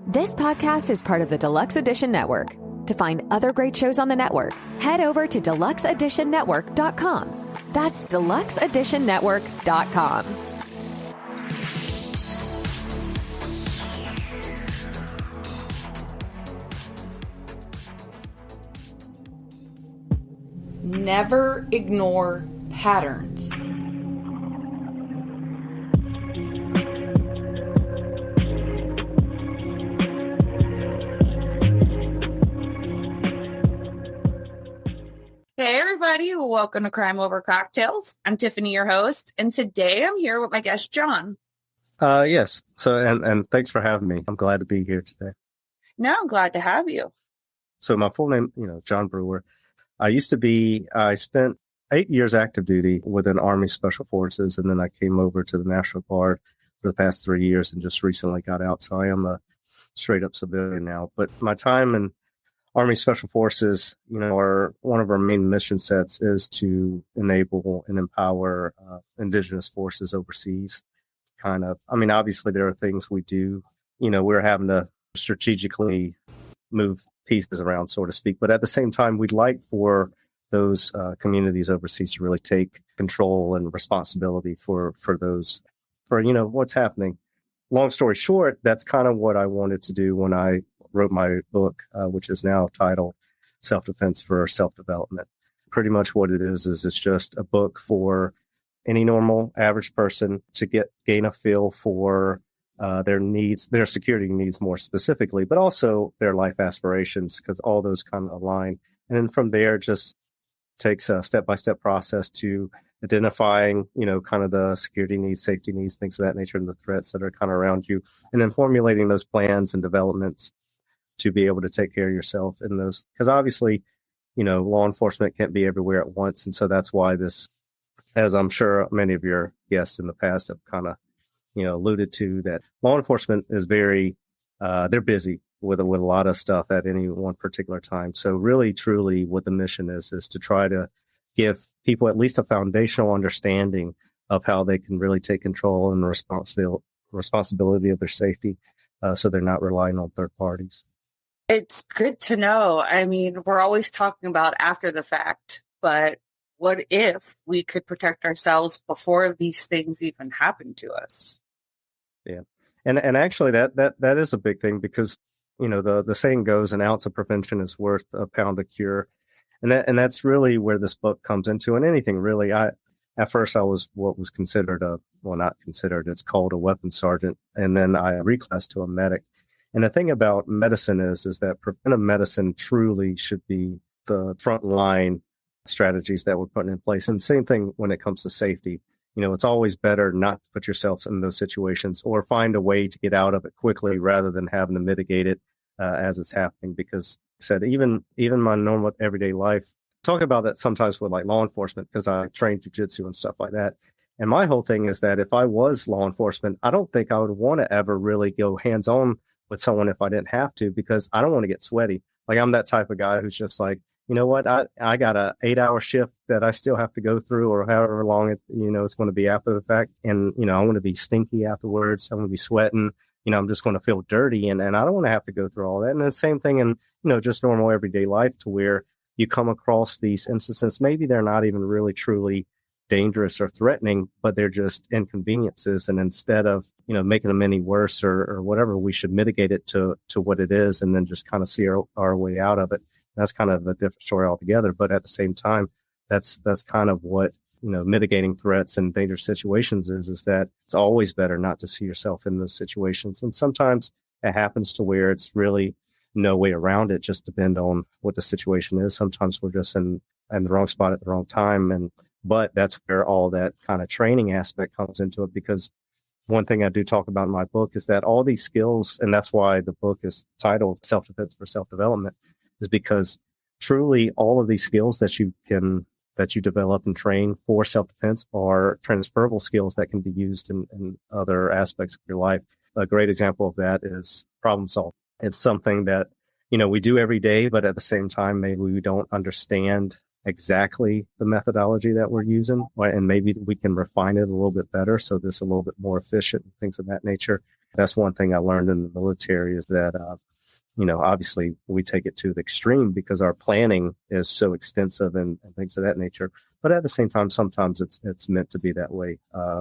This podcast is part of the Deluxe Edition Network. To find other great shows on the network, head over to deluxeeditionnetwork.com. That's deluxeeditionnetwork.com. Never ignore patterns. Hey everybody, welcome to Crime Over Cocktails. I'm Tiffany, your host, and today I'm here with my guest, John. Yes. So, and thanks for having me. I'm glad to be here today. No, I'm glad to have you. So my full name, John Brewer. I spent 8 years active duty within Army Special Forces, and then I came over to the National Guard for the past 3 years and just recently got out. So I am a straight up civilian now. But my time in Army Special Forces, are one of our main mission sets is to enable and empower indigenous forces overseas. Obviously there are things we do, we're having to strategically move pieces around, so to speak. But at the same time, we'd like for those communities overseas to really take control and responsibility for what's happening. Long story short, that's kind of what I wanted to do when I wrote my book, which is now titled Self-Defense for Self-Development. Pretty much what it is it's just a book for any normal average person to gain a feel for their needs, their security needs more specifically, but also their life aspirations, because all those kind of align. And then from there, just takes a step-by-step process to identifying, kind of the security needs, safety needs, things of that nature, and the threats that are kind of around you, and then formulating those plans and developments to be able to take care of yourself in those. Because obviously, law enforcement can't be everywhere at once. And so that's why this, as I'm sure many of your guests in the past have kind of, alluded to, that law enforcement is very, they're busy with a lot of stuff at any one particular time. So really, truly what the mission is to try to give people at least a foundational understanding of how they can really take control and responsibility of their safety, so they're not relying on third parties. It's good to know. I mean, we're always talking about after the fact, but what if we could protect ourselves before these things even happen to us? Yeah. And actually that is a big thing, because, the saying goes, an ounce of prevention is worth a pound of cure. And that's really where this book comes into. And anything really, at first I was what was considered not considered, it's called a weapons sergeant. And then I reclassed to a medic. And the thing about medicine is that preventive medicine truly should be the front line strategies that we're putting in place. And same thing when it comes to safety. It's always better not to put yourself in those situations, or find a way to get out of it quickly rather than having to mitigate it as it's happening. Because I said, even my normal everyday life, talk about that sometimes with like law enforcement, because I train jujitsu and stuff like that. And my whole thing is that if I was law enforcement, I don't think I would want to ever really go hands on with someone if I didn't have to, because I don't want to get sweaty. Like, I'm that type of guy who's just like, you know what, I got a 8-hour shift that I still have to go through, or however long it's going to be after the fact. And, I want to be stinky afterwards. I want to be sweating. I'm just going to feel dirty, and I don't want to have to go through all that. And the same thing in, just normal everyday life, to where you come across these instances. Maybe they're not even really truly dangerous or threatening, but they're just inconveniences. And instead of, making them any worse or whatever, we should mitigate it to what it is, and then just kind of see our way out of it. That's kind of a different story altogether. But at the same time, that's kind of what, mitigating threats and dangerous situations is that it's always better not to see yourself in those situations. And sometimes it happens to where it's really no way around it, just depend on what the situation is. Sometimes we're just in the wrong spot at the wrong time. But that's where all that kind of training aspect comes into it, because one thing I do talk about in my book is that all these skills, and that's why the book is titled Self-Defense for Self-Development, is because truly all of these skills that you develop and train for self-defense are transferable skills that can be used in other aspects of your life. A great example of that is problem solving. It's something that, we do every day, but at the same time, maybe we don't understand exactly the methodology that we're using, and maybe we can refine it a little bit better so this is a little bit more efficient and things of that nature. That's one thing I learned in the military is that, obviously we take it to the extreme because our planning is so extensive and things of that nature. But at the same time, sometimes it's meant to be that way.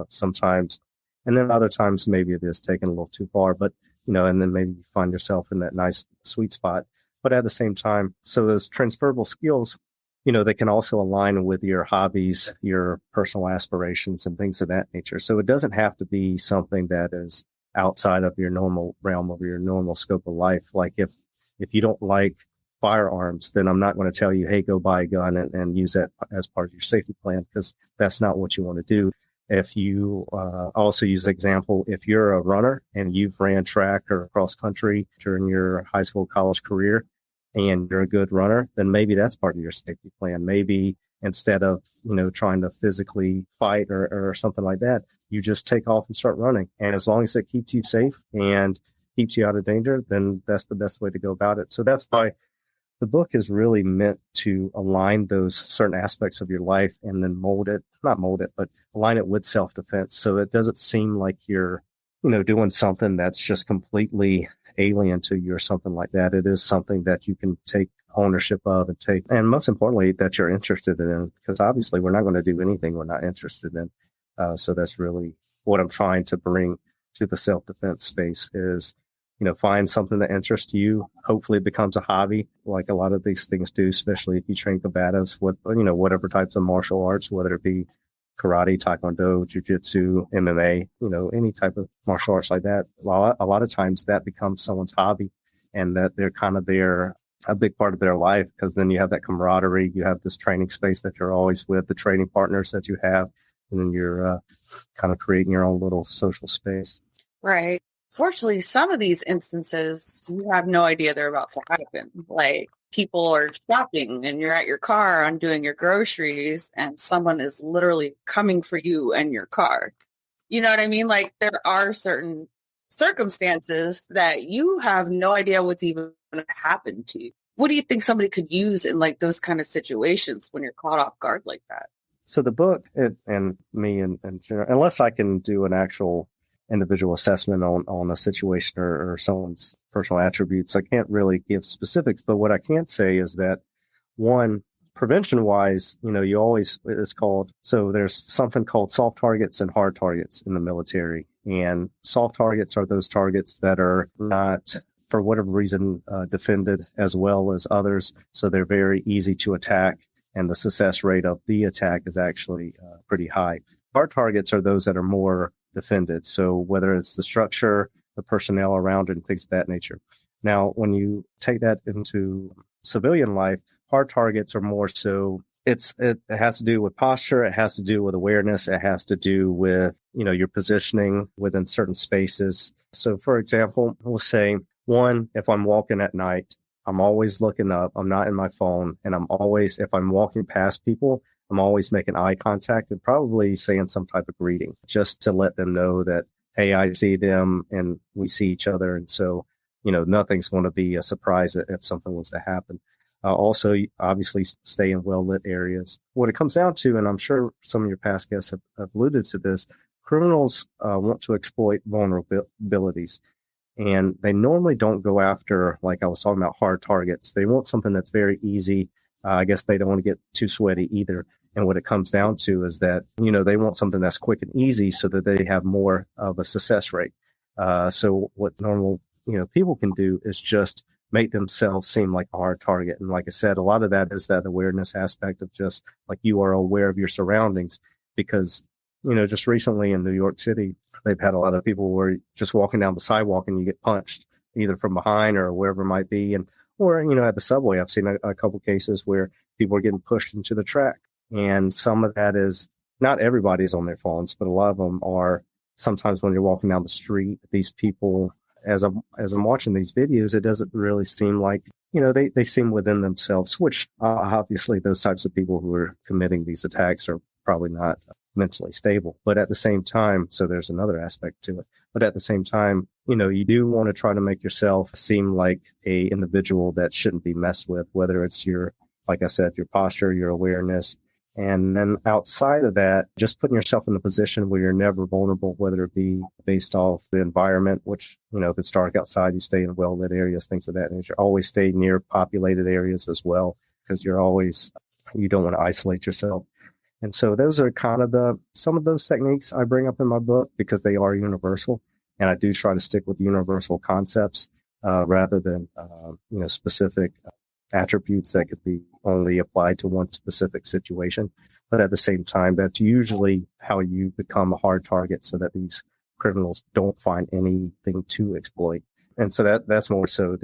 Sometimes, and then other times maybe it is taken a little too far, but, and then maybe you find yourself in that nice sweet spot. But at the same time, so those transferable skills, they can also align with your hobbies, your personal aspirations and things of that nature. So it doesn't have to be something that is outside of your normal realm of your normal scope of life. Like if you don't like firearms, then I'm not going to tell you, hey, go buy a gun and use that as part of your safety plan, because that's not what you want to do. If you also use the example, if you're a runner and you've ran track or cross country during your high school, college career, and you're a good runner, then maybe that's part of your safety plan. Maybe instead of, trying to physically fight or something like that, you just take off and start running. And as long as it keeps you safe and keeps you out of danger, then that's the best way to go about it. So that's why the book is really meant to align those certain aspects of your life and then not mold it, but align it with self-defense. So it doesn't seem like you're, doing something that's just completely alien to you or something like that. It is something that you can take ownership of and most importantly, that you're interested in, because obviously we're not going to do anything we're not interested in. So that's really what I'm trying to bring to the self-defense space is, find something that interests you. Hopefully it becomes a hobby like a lot of these things do, especially if you train combatives with, whatever types of martial arts, whether it be karate, taekwondo, jiu-jitsu, MMA, any type of martial arts like that. A lot of times that becomes someone's hobby and that they're kind of a big part of their life, because then you have that camaraderie. You have this training space that you're always with, the training partners that you have, and then you're kind of creating your own little social space. Right. Fortunately, some of these instances, you have no idea they're about to happen. Like people are shopping and you're at your car on doing your groceries and someone is literally coming for you and your car. You know what I mean? Like there are certain circumstances that you have no idea what's even going to happen to you. What do you think somebody could use in like those kind of situations when you're caught off guard like that? So the book and me and unless I can do an actual individual assessment on a situation or someone's personal attributes, I can't really give specifics. But what I can say is that one, prevention wise, you always, it's called, so there's something called soft targets and hard targets in the military. And soft targets are those targets that are not, for whatever reason, defended as well as others. So they're very easy to attack. And the success rate of the attack is actually pretty high. Hard targets are those that are more defended. So whether it's the structure, the personnel around it, and things of that nature. Now, when you take that into civilian life, hard targets are more so it has to do with posture. It has to do with awareness. It has to do with, your positioning within certain spaces. So for example, we'll say one, if I'm walking at night, I'm always looking up. I'm not in my phone. And if I'm walking past people, I'm always making eye contact and probably saying some type of greeting just to let them know that, hey, I see them and we see each other. And so, nothing's going to be a surprise if something was to happen. Also, obviously, stay in well-lit areas. What it comes down to, and I'm sure some of your past guests have alluded to this, criminals want to exploit vulnerabilities. And they normally don't go after, like I was talking about, hard targets. They want something that's very easy. I guess they don't want to get too sweaty either. And what it comes down to is that, they want something that's quick and easy so that they have more of a success rate. So what normal, people can do is just make themselves seem like a hard target. And like I said, a lot of that is that awareness aspect of just like you are aware of your surroundings, because, just recently in New York City, they've had a lot of people where you're just walking down the sidewalk and you get punched either from behind or wherever it might be. Or at the subway, I've seen a couple cases where people are getting pushed into the track. And some of that is not everybody's on their phones, but a lot of them are. Sometimes when you're walking down the street, these people, as I'm watching these videos, it doesn't really seem like, they seem within themselves, which obviously those types of people who are committing these attacks are probably not mentally stable. But at the same time, so there's another aspect to it. But at the same time, you do want to try to make yourself seem like a individual that shouldn't be messed with, whether it's like I said, your posture, your awareness, And then outside of that, just putting yourself in a position where you're never vulnerable, whether it be based off the environment, which, if it's dark outside, you stay in well-lit areas, things of that nature. Always stay near populated areas as well, because you don't want to isolate yourself. And so those are kind of some of those techniques I bring up in my book because they are universal. And I do try to stick with universal concepts, rather than, specific attributes that could be only applied to one specific situation. But at the same time, that's usually how you become a hard target so that these criminals don't find anything to exploit. And so that's more so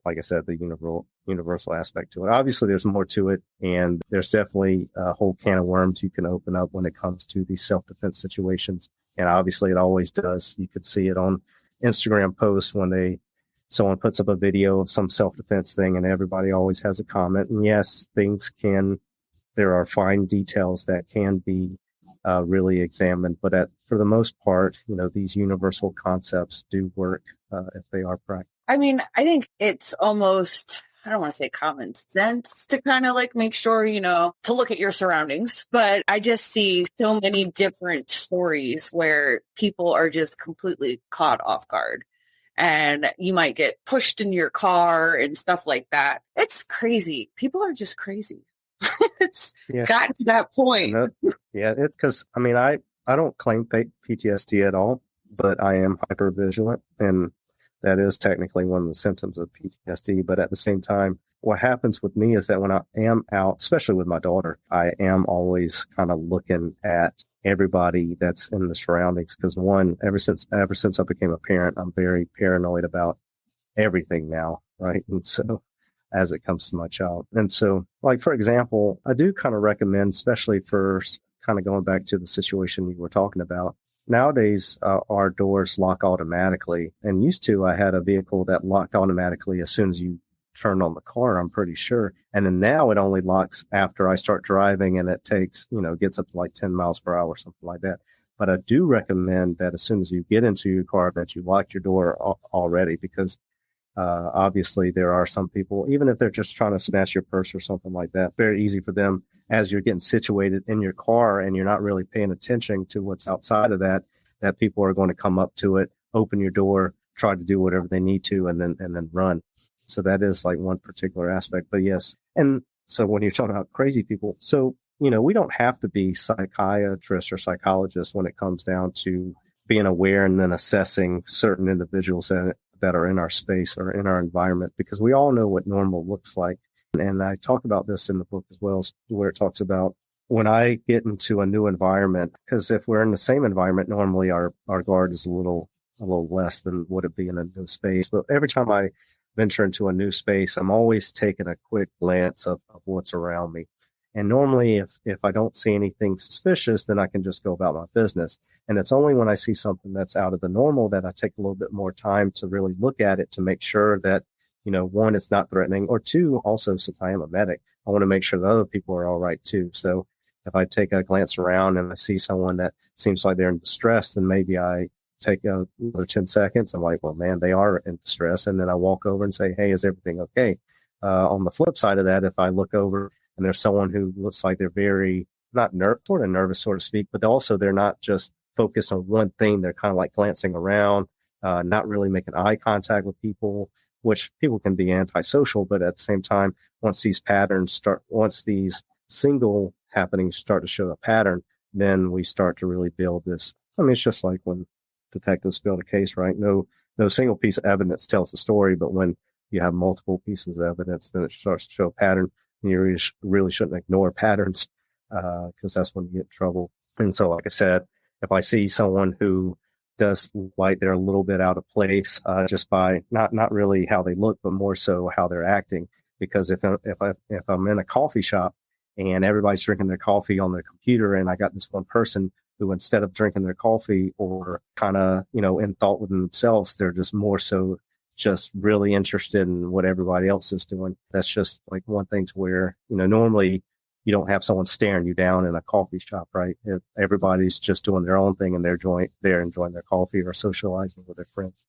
like I said, the universal aspect to it. Obviously, there's more to it, and there's definitely a whole can of worms you can open up when it comes to these self-defense situations. And obviously, it always does. You could see it on Instagram posts when someone puts up a video of some self-defense thing, and everybody always has a comment. And yes, there are fine details that can be really examined, but for the most part, these universal concepts do work if they are practiced. I mean, I think it's almost, I don't want to say common sense to kind of like make sure, to look at your surroundings, but I just see so many different stories where people are just completely caught off guard. And you might get pushed in your car and stuff like that. It's crazy. People are just crazy. It's gotten to that point. It's because, I don't claim PTSD at all, but I am hypervigilant. And that is technically one of the symptoms of PTSD. But at the same time, what happens with me is that when I am out, especially with my daughter, I am always kind of looking at everybody that's in the surroundings. Because ever since I became a parent, I'm very paranoid about everything now, right? And so as it comes to my child. And so, like, for example, I do kind of recommend, especially for kind of going back to the situation you were talking about, nowadays, our doors lock automatically. And used to, I had a vehicle that locked automatically as soon as you turn on the car, I'm pretty sure. And then now it only locks after I start driving, and it takes, gets up to like 10 miles per hour, something like that. But I do recommend that as soon as you get into your car, that you lock your door already, because obviously there are some people, even if they're just trying to snatch your purse or something like that, very easy for them as you're getting situated in your car and you're not really paying attention to what's outside of that people are going to come up to it, open your door, try to do whatever they need to, and then run. So that is like one particular aspect. But yes. And so when you're talking about crazy people, so, we don't have to be psychiatrists or psychologists when it comes down to being aware and then assessing certain individuals that are in our space or in our environment, because we all know what normal looks like. And I talk about this in the book as well, where it talks about when I get into a new environment, because if we're in the same environment, normally our guard is a little less than would it be in a new space. But every time I venture into a new space, I'm always taking a quick glance of what's around me. And normally if I don't see anything suspicious, then I can just go about my business. And it's only when I see something that's out of the normal that I take a little bit more time to really look at it to make sure that, one, it's not threatening, or two, also, since I am a medic, I want to make sure that other people are all right too. So if I take a glance around and I see someone that seems like they're in distress, then maybe I take another 10 seconds. I'm like, well, man, they are in distress. And then I walk over and say, hey, is everything okay? On the flip side of that, if I look over and there's someone who looks like they're very not sort of nervous, so to speak, but also they're not just focused on one thing. They're kind of like glancing around, not really making eye contact with people, which people can be antisocial. But at the same time, once these single happenings start to show a pattern, then we start to really build this. It's just like when detectives build a case, right? No single piece of evidence tells the story, but when you have multiple pieces of evidence, then it starts to show a pattern. And you really shouldn't ignore patterns, because that's when you get in trouble. And so, like I said, if I see someone who does like they're a little bit out of place, just by not really how they look, but more so how they're acting. Because if I'm in a coffee shop and everybody's drinking their coffee on their computer, and I got this one person who, instead of drinking their coffee or kind of, in thought within themselves, they're just more so just really interested in what everybody else is doing. That's just like one thing to where, normally you don't have someone staring you down in a coffee shop, right? If everybody's just doing their own thing and they're enjoying their coffee or socializing with their friends,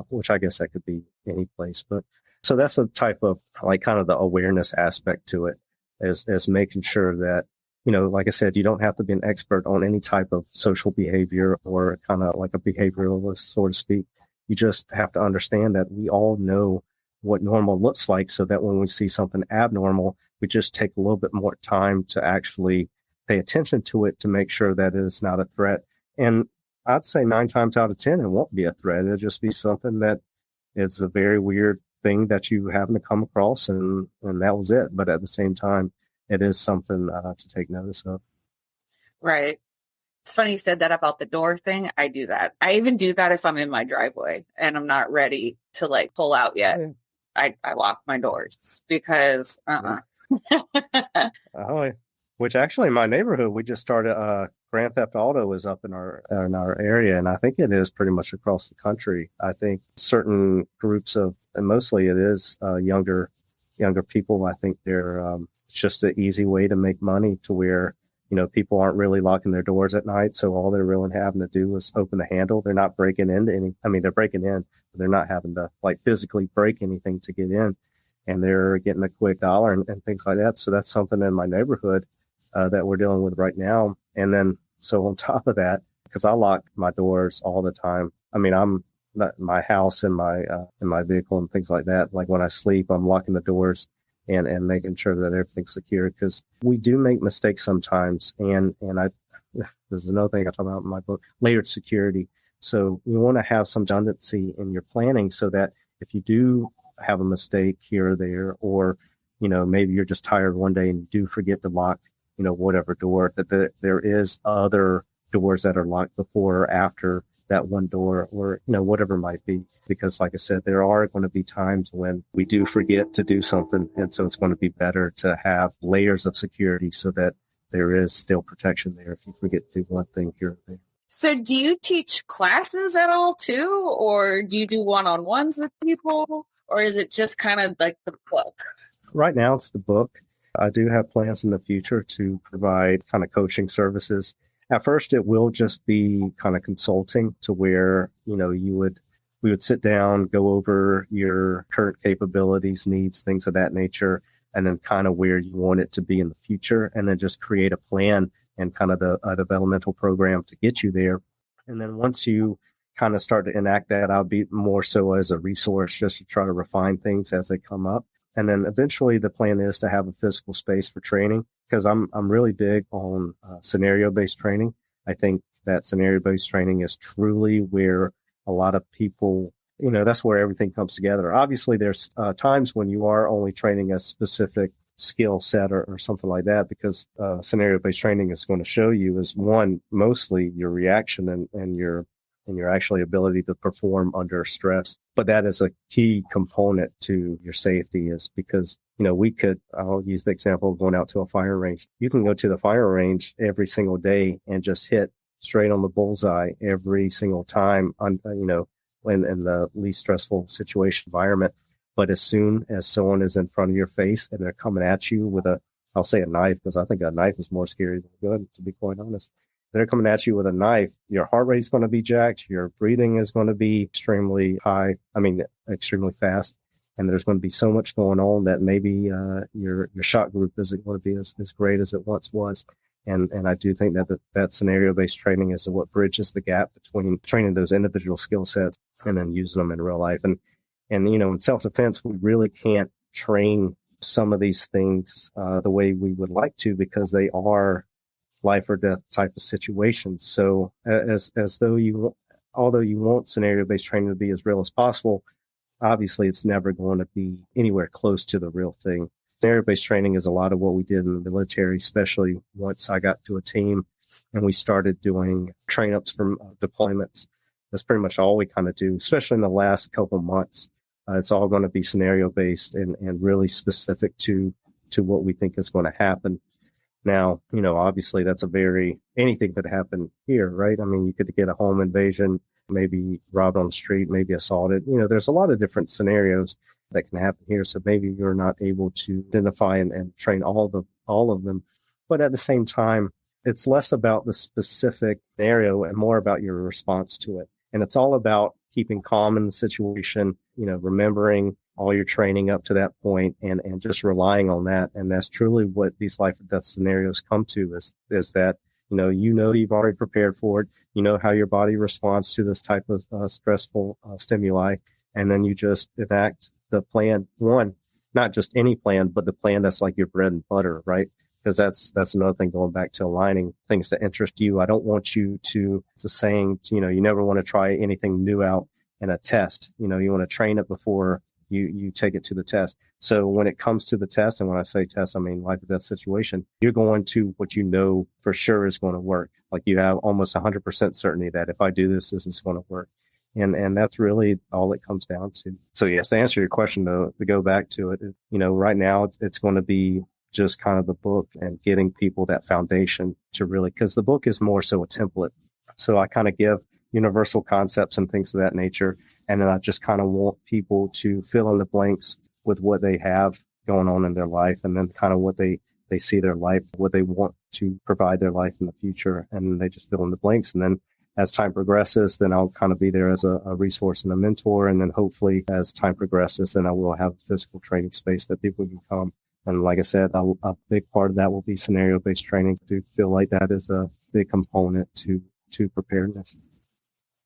which I guess that could be any place. But so that's a type of like kind of the awareness aspect to it, is making sure that, like I said, you don't have to be an expert on any type of social behavior or kind of like a behavioralist, so to speak. You just have to understand that we all know what normal looks like, so that when we see something abnormal, we just take a little bit more time to actually pay attention to it to make sure that it is not a threat. And I'd say 9 times out of 10, it won't be a threat. It'll just be something that it's a very weird thing that you happen to come across, and that was it. But at the same time, it is something to take notice of. Right. It's funny you said that about the door thing. I do that. I even do that if I'm in my driveway and I'm not ready to like pull out yet. I lock my doors because Which actually in my neighborhood, we just started Grand Theft Auto is up in our area, and I think it is pretty much across the country. I think certain groups and mostly it is younger people. I think they're it's just an easy way to make money to where, people aren't really locking their doors at night. So all they're really having to do is open the handle. They're not breaking into they're breaking in, but they're not having to like physically break anything to get in, and they're getting a quick dollar and things like that. So that's something in my neighborhood that we're dealing with right now. And then, so on top of that, because I lock my doors all the time. I mean, I'm not my house and my vehicle and things like that. Like when I sleep, I'm locking the doors and making sure that everything's secure, because we do make mistakes sometimes. And this is another thing I talk about in my book, layered security. So you want to have some redundancy in your planning so that if you do have a mistake here or there, or, maybe you're just tired one day and you do forget to lock, whatever door, that there is other doors that are locked before or after that one door, or, whatever it might be. Because like I said, there are going to be times when we do forget to do something. And so it's going to be better to have layers of security so that there is still protection there if you forget to do one thing here or there. So do you teach classes at all too? Or do you do one-on-ones with people? Or is it just kind of like the book? Right now it's the book. I do have plans in the future to provide kind of coaching services. At first, it will just be kind of consulting to where, we would sit down, go over your current capabilities, needs, things of that nature, and then kind of where you want it to be in the future, and then just create a plan and kind of a developmental program to get you there. And then once you kind of start to enact that, I'll be more so as a resource just to try to refine things as they come up. And then eventually the plan is to have a physical space for training, because I'm really big on scenario-based training. I think that scenario-based training is truly where a lot of people, that's where everything comes together. Obviously, there's times when you are only training a specific skill set or something like that, because scenario-based training is going to show you is one, mostly your reaction and your actually ability to perform under stress. But that is a key component to your safety, is because, I'll use the example of going out to a fire range. You can go to the fire range every single day and just hit straight on the bullseye every single time when in the least stressful situation environment. But as soon as someone is in front of your face and they're coming at you with I'll say a knife, because I think a knife is more scary than a gun, to be quite honest. They're coming at you with a knife, your heart rate is going to be jacked, your breathing is going to be extremely fast. And there's going to be so much going on that maybe your shot group isn't going to be as great as it once was. And I do think that scenario-based training is what bridges the gap between training those individual skill sets and then using them in real life. And in self-defense, we really can't train some of these things the way we would like to, because they are life or death type of situations. So although you want scenario-based training to be as real as possible, obviously it's never going to be anywhere close to the real thing. Scenario-based training is a lot of what we did in the military, especially once I got to a team and we started doing train-ups from deployments. That's pretty much all we kind of do, especially in the last couple months. It's all going to be scenario-based and really specific to what we think is going to happen. Now, obviously that's anything could happen here, right? I mean, you could get a home invasion, maybe robbed on the street, maybe assaulted. There's a lot of different scenarios that can happen here. So maybe you're not able to identify and train all of them. But at the same time, it's less about the specific scenario and more about your response to it. And it's all about keeping calm in the situation, remembering all your training up to that point and just relying on that. And that's truly what these life or death scenarios come to is that, you've already prepared for it. You know how your body responds to this type of stressful stimuli. And then you just enact the plan one, not just any plan, but the plan that's like your bread and butter, right? Because that's another thing, going back to aligning things that interest you. I don't want you to, it's a saying, you never want to try anything new out in a test. You want to train it before you take it to the test. So when it comes to the test, and when I say test, I mean life or death situation, you're going to what you know for sure is going to work. Like you have almost 100% certainty that if I do this, this is going to work. And that's really all it comes down to. So yes, to answer your question though, to go back to it, right now it's going to be just kind of the book and getting people that foundation to really, because the book is more so a template. So I kind of give universal concepts and things of that nature. And then I just kind of want people to fill in the blanks with what they have going on in their life, and then kind of what they see their life, what they want to provide their life in the future. And they just fill in the blanks. And then as time progresses, then I'll kind of be there as a resource and a mentor. And then hopefully as time progresses, then I will have a physical training space that people can come. And like I said, a big part of that will be scenario-based training. I do feel like that is a big component to preparedness.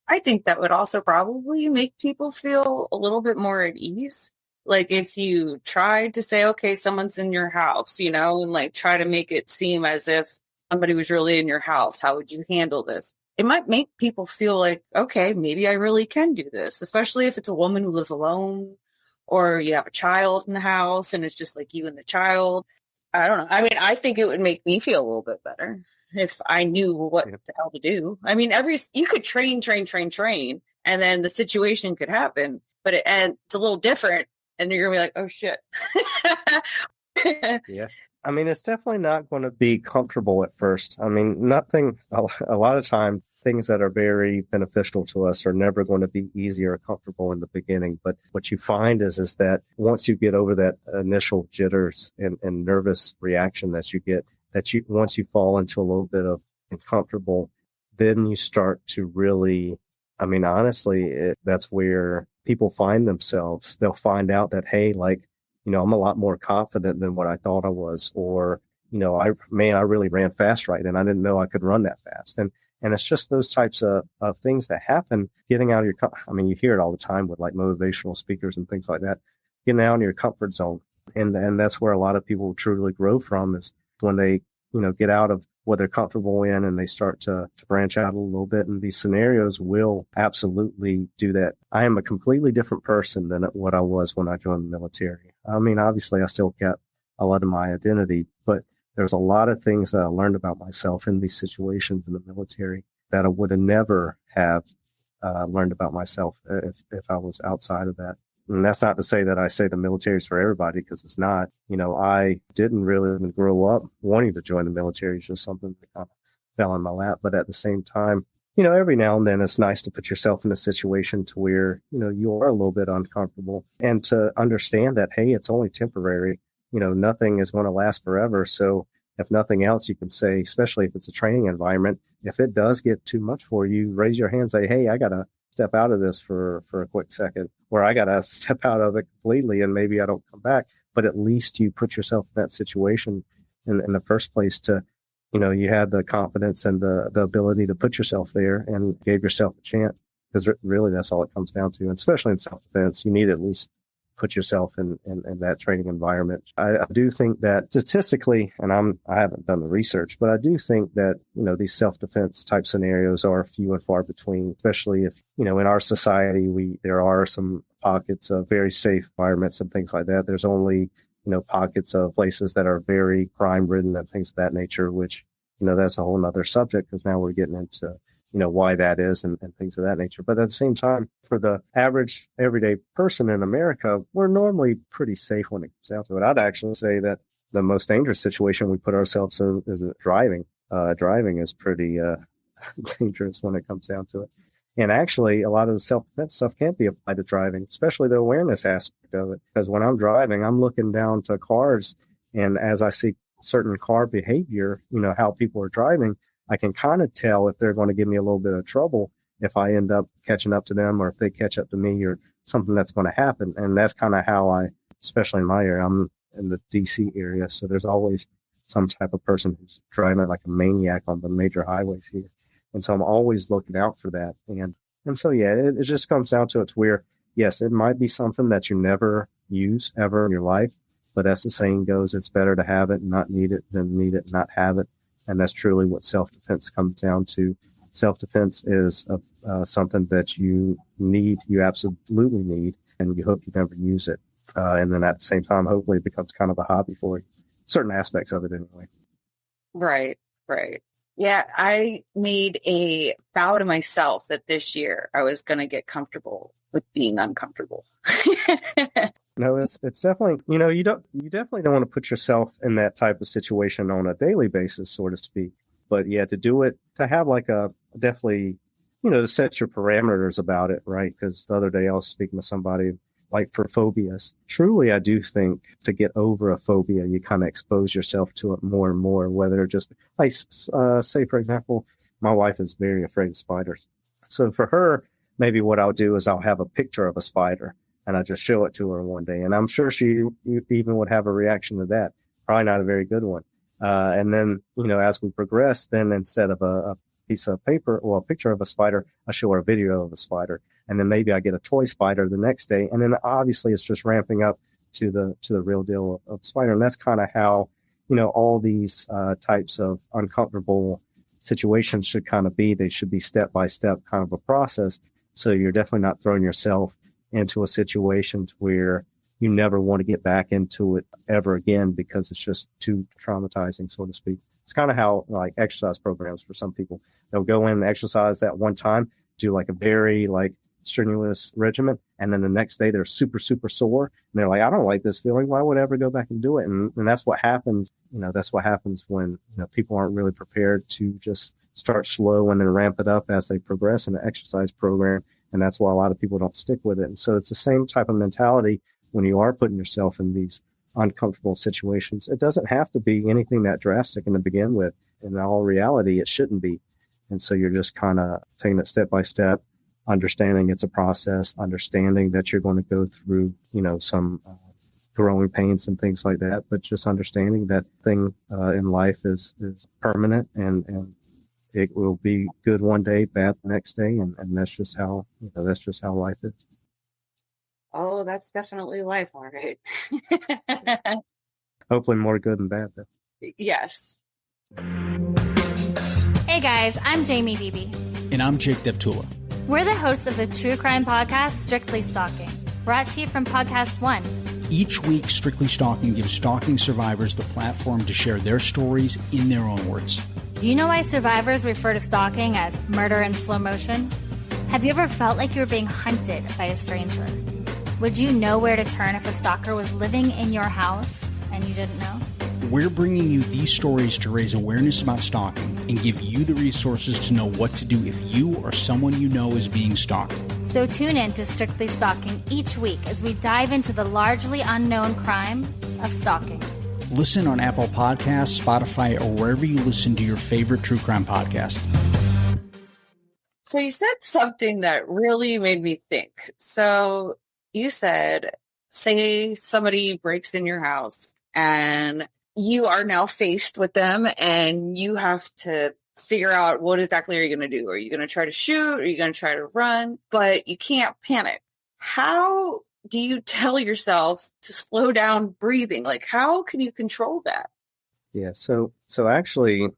I think that would also probably make people feel a little bit more at ease. Like if you tried to say, okay, someone's in your house, and like try to make it seem as if somebody was really in your house, how would you handle this? It might make people feel like, okay, maybe I really can do this, especially if it's a woman who lives alone or you have a child in the house and it's just like you and the child. I don't know. I mean, I think it would make me feel a little bit better if I knew what the hell to do. I mean, you could train, and then the situation could happen, but it's a little different, and you're gonna be like, oh shit. Yeah. I mean, it's definitely not going to be comfortable at first. I mean, a lot of time, things that are very beneficial to us are never going to be easy or comfortable in the beginning. But what you find is that once you get over that initial jitters and nervous reaction that you get, once you fall into a little bit of uncomfortable, then you start to really, I mean, honestly, that's where people find themselves. They'll find out that, hey, like, I'm a lot more confident than what I thought I was, or, I really ran fast, right? And I didn't know I could run that fast. And it's just those types of things that happen, getting out of your, I mean, you hear it all the time with like motivational speakers and things like that, getting out of your comfort zone. And that's where a lot of people truly grow from, is when they, get out of what they're comfortable in and they start to branch out a little bit. And these scenarios will absolutely do that. I am a completely different person than what I was when I joined the military. I mean, obviously I still kept a lot of my identity, but there's a lot of things that I learned about myself in these situations in the military that I would have never have learned about myself if I was outside of that. And that's not to say that I say the military is for everybody, because it's not. I didn't really even grow up wanting to join the military. It's just something that kind of fell in my lap. But at the same time, every now and then it's nice to put yourself in a situation to where, you are a little bit uncomfortable, and to understand that, hey, it's only temporary. Nothing is going to last forever. So if nothing else, you can say, especially if it's a training environment, if it does get too much for you, raise your hand, say, hey, I got to step out of this for a quick second, or I got to step out of it completely and maybe I don't come back. But at least you put yourself in that situation in the first place to, you had the confidence and the ability to put yourself there and gave yourself a chance, because really that's all it comes down to. And especially in self-defense, you need to at least put yourself in that training environment. I do think that statistically, and I haven't done the research, but I do think that, these self-defense type scenarios are few and far between, especially if, in our society, there are some pockets of very safe environments and things like that. There's only, pockets of places that are very crime ridden and things of that nature, which, that's a whole nother subject, because now we're getting into why that is and things of that nature. But at the same time, for the average everyday person in America, we're normally pretty safe when it comes down to it. I'd actually say that the most dangerous situation we put ourselves in is driving. Driving is pretty dangerous when it comes down to it. And actually, a lot of the self-defense stuff can't be applied to driving, especially the awareness aspect of it. Because when I'm driving, I'm looking down to cars, and as I see certain car behavior, how people are driving, I can kind of tell if they're going to give me a little bit of trouble if I end up catching up to them, or if they catch up to me, or something that's going to happen. And that's kind of how especially in my area, I'm in the DC area. So there's always some type of person who's driving like a maniac on the major highways here. And so I'm always looking out for that. And so, yeah, it just comes down to it's where, yes, it might be something that you never use ever in your life. But as the saying goes, it's better to have it and not need it than need it and not have it. And that's truly what self-defense comes down to. Self-defense is something that you need, you absolutely need, and you hope you never use it. And then at the same time, hopefully it becomes kind of a hobby for you. Certain aspects of it anyway. Right. Yeah, I made a vow to myself that this year I was going to get comfortable with being uncomfortable. No, it's definitely, you definitely don't want to put yourself in that type of situation on a daily basis, so to speak. But yeah, to do it, to have like definitely, to set your parameters about it, right? Because the other day I was speaking to somebody like for phobias. Truly, I do think to get over a phobia, you kind of expose yourself to it more and more, whether just like, say, for example, my wife is very afraid of spiders. So for her, maybe what I'll do is I'll have a picture of a spider and I just show it to her one day. And I'm sure she even would have a reaction to that. Probably not a very good one. And then, as we progress, then instead of a piece of paper or a picture of a spider, I show her a video of a spider. And then maybe I get a toy spider the next day. And then obviously it's just ramping up to the real deal of spider. And that's kind of how, all these types of uncomfortable situations should kind of be. They should be step-by-step kind of a process. So you're definitely not throwing yourself into a situation where you never want to get back into it ever again because it's just too traumatizing, so to speak. It's kind of how like exercise programs for some people. They'll go in and exercise that one time, do like a very like strenuous regimen, and then the next day they're super, super sore. And they're like, I don't like this feeling. Why would I ever go back and do it? And that's what happens. That's what happens when people aren't really prepared to just start slow and then ramp it up as they progress in the exercise program. And that's why a lot of people don't stick with it. And so it's the same type of mentality when you are putting yourself in these uncomfortable situations. It doesn't have to be anything that drastic to begin with. In all reality, it shouldn't be. And so you're just kind of taking it step by step, understanding it's a process, understanding that you're going to go through, some growing pains and things like that, but just understanding that thing in life is permanent and it will be good one day, bad the next day, and that's just how life is. Oh, that's definitely life, all right. Hopefully more good than bad, though. Yes. Hey guys, I'm Jamie Beebe. And I'm Jake Deptula. We're the hosts of the true crime podcast, Strictly Stalking, brought to you from Podcast One. Each week, Strictly Stalking gives stalking survivors the platform to share their stories in their own words. Do you know why survivors refer to stalking as murder in slow motion? Have you ever felt like you were being hunted by a stranger? Would you know where to turn if a stalker was living in your house and you didn't know? We're bringing you these stories to raise awareness about stalking and give you the resources to know what to do if you or someone you know is being stalked. So tune in to Strictly Stalking each week as we dive into the largely unknown crime of stalking. Listen on Apple Podcasts, Spotify, or wherever you listen to your favorite true crime podcast. So you said something that really made me think. So you said, say somebody breaks in your house and you are now faced with them and you have to figure out what exactly are you going to do? Are you going to try to shoot? Are you going to try to run? But you can't panic. How do you tell yourself to slow down breathing? Like, how can you control that? Yeah. So actually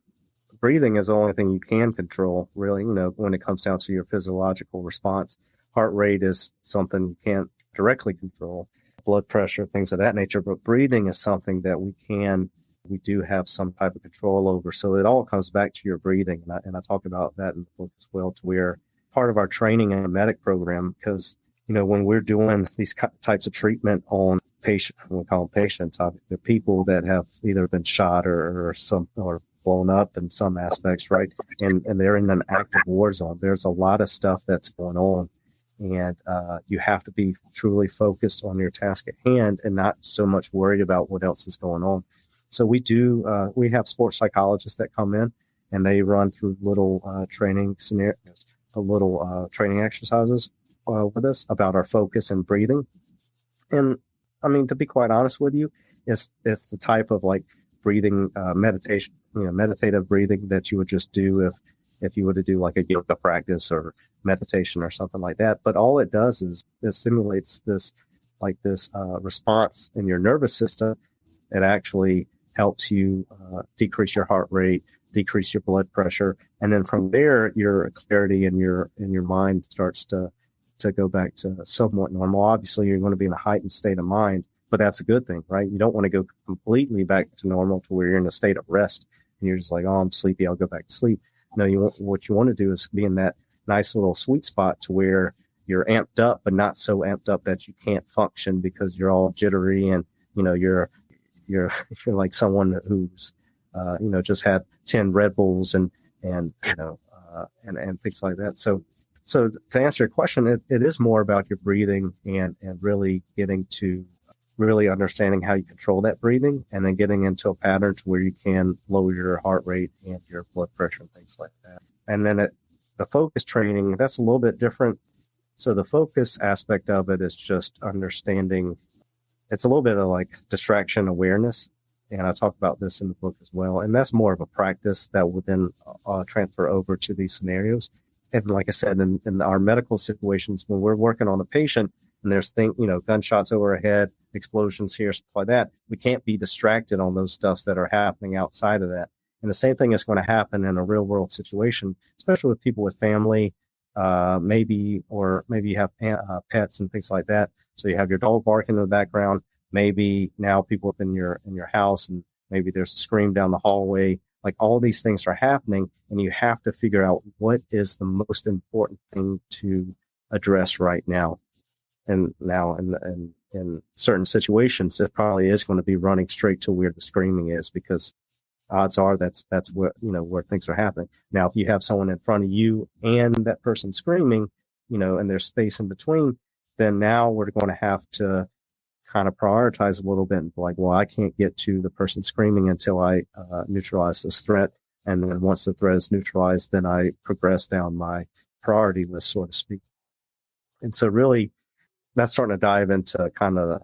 breathing is the only thing you can control, really, when it comes down to your physiological response. Heart rate is something you can't directly control, blood pressure, things of that nature. But breathing is something that we do have some type of control over. So it all comes back to your breathing. And I talk about that in the book as well, to where part of our training in a medic program, because, when we're doing these types of treatment on patients, we call them patients, they're people that have either been shot or blown up in some aspects, right? And they're in an active war zone. There's a lot of stuff that's going on. And you have to be truly focused on your task at hand and not so much worried about what else is going on. So we have sports psychologists that come in and they run through little training scenarios, training exercises with us about our focus and breathing. And I mean, to be quite honest with you, it's the type of like breathing, meditation, meditative breathing that you would just do if you were to do like a yoga practice or meditation or something like that. But all it does is it simulates this response in your nervous system. It actually helps you decrease your heart rate, decrease your blood pressure, and then from there, your clarity in your mind starts to go back to somewhat normal. Obviously, you're going to be in a heightened state of mind, but that's a good thing, right? You don't want to go completely back to normal to where you're in a state of rest and you're just like, oh, I'm sleepy, I'll go back to sleep. No, what you want to do is be in that nice little sweet spot to where you're amped up, but not so amped up that you can't function because you're all jittery and, you're like someone who's, just had 10 Red Bulls and things like that. So to answer your question, it is more about your breathing and really getting to really understanding how you control that breathing and then getting into a pattern to where you can lower your heart rate and your blood pressure and things like that. And then the focus training, that's a little bit different. So the focus aspect of it is just understanding. It's a little bit of like distraction awareness. And I talk about this in the book as well. And that's more of a practice that would then transfer over to these scenarios. And like I said, in our medical situations, when we're working on a patient and there's gunshots overhead, explosions here, stuff like that, we can't be distracted on those stuffs that are happening outside of that. And the same thing is going to happen in a real world situation, especially with people with family, maybe you have pets and things like that. So you have your dog barking in the background. Maybe now people up in your house and maybe there's a scream down the hallway. Like all these things are happening and you have to figure out what is the most important thing to address right now. And now in certain situations, it probably is going to be running straight to where the screaming is because odds are that's where things are happening. Now, if you have someone in front of you and that person screaming, and there's space in between, then now we're going to have to kind of prioritize a little bit and be like, well, I can't get to the person screaming until I neutralize this threat. And then once the threat is neutralized, then I progress down my priority list, so to speak. And so really that's starting to dive into kind of,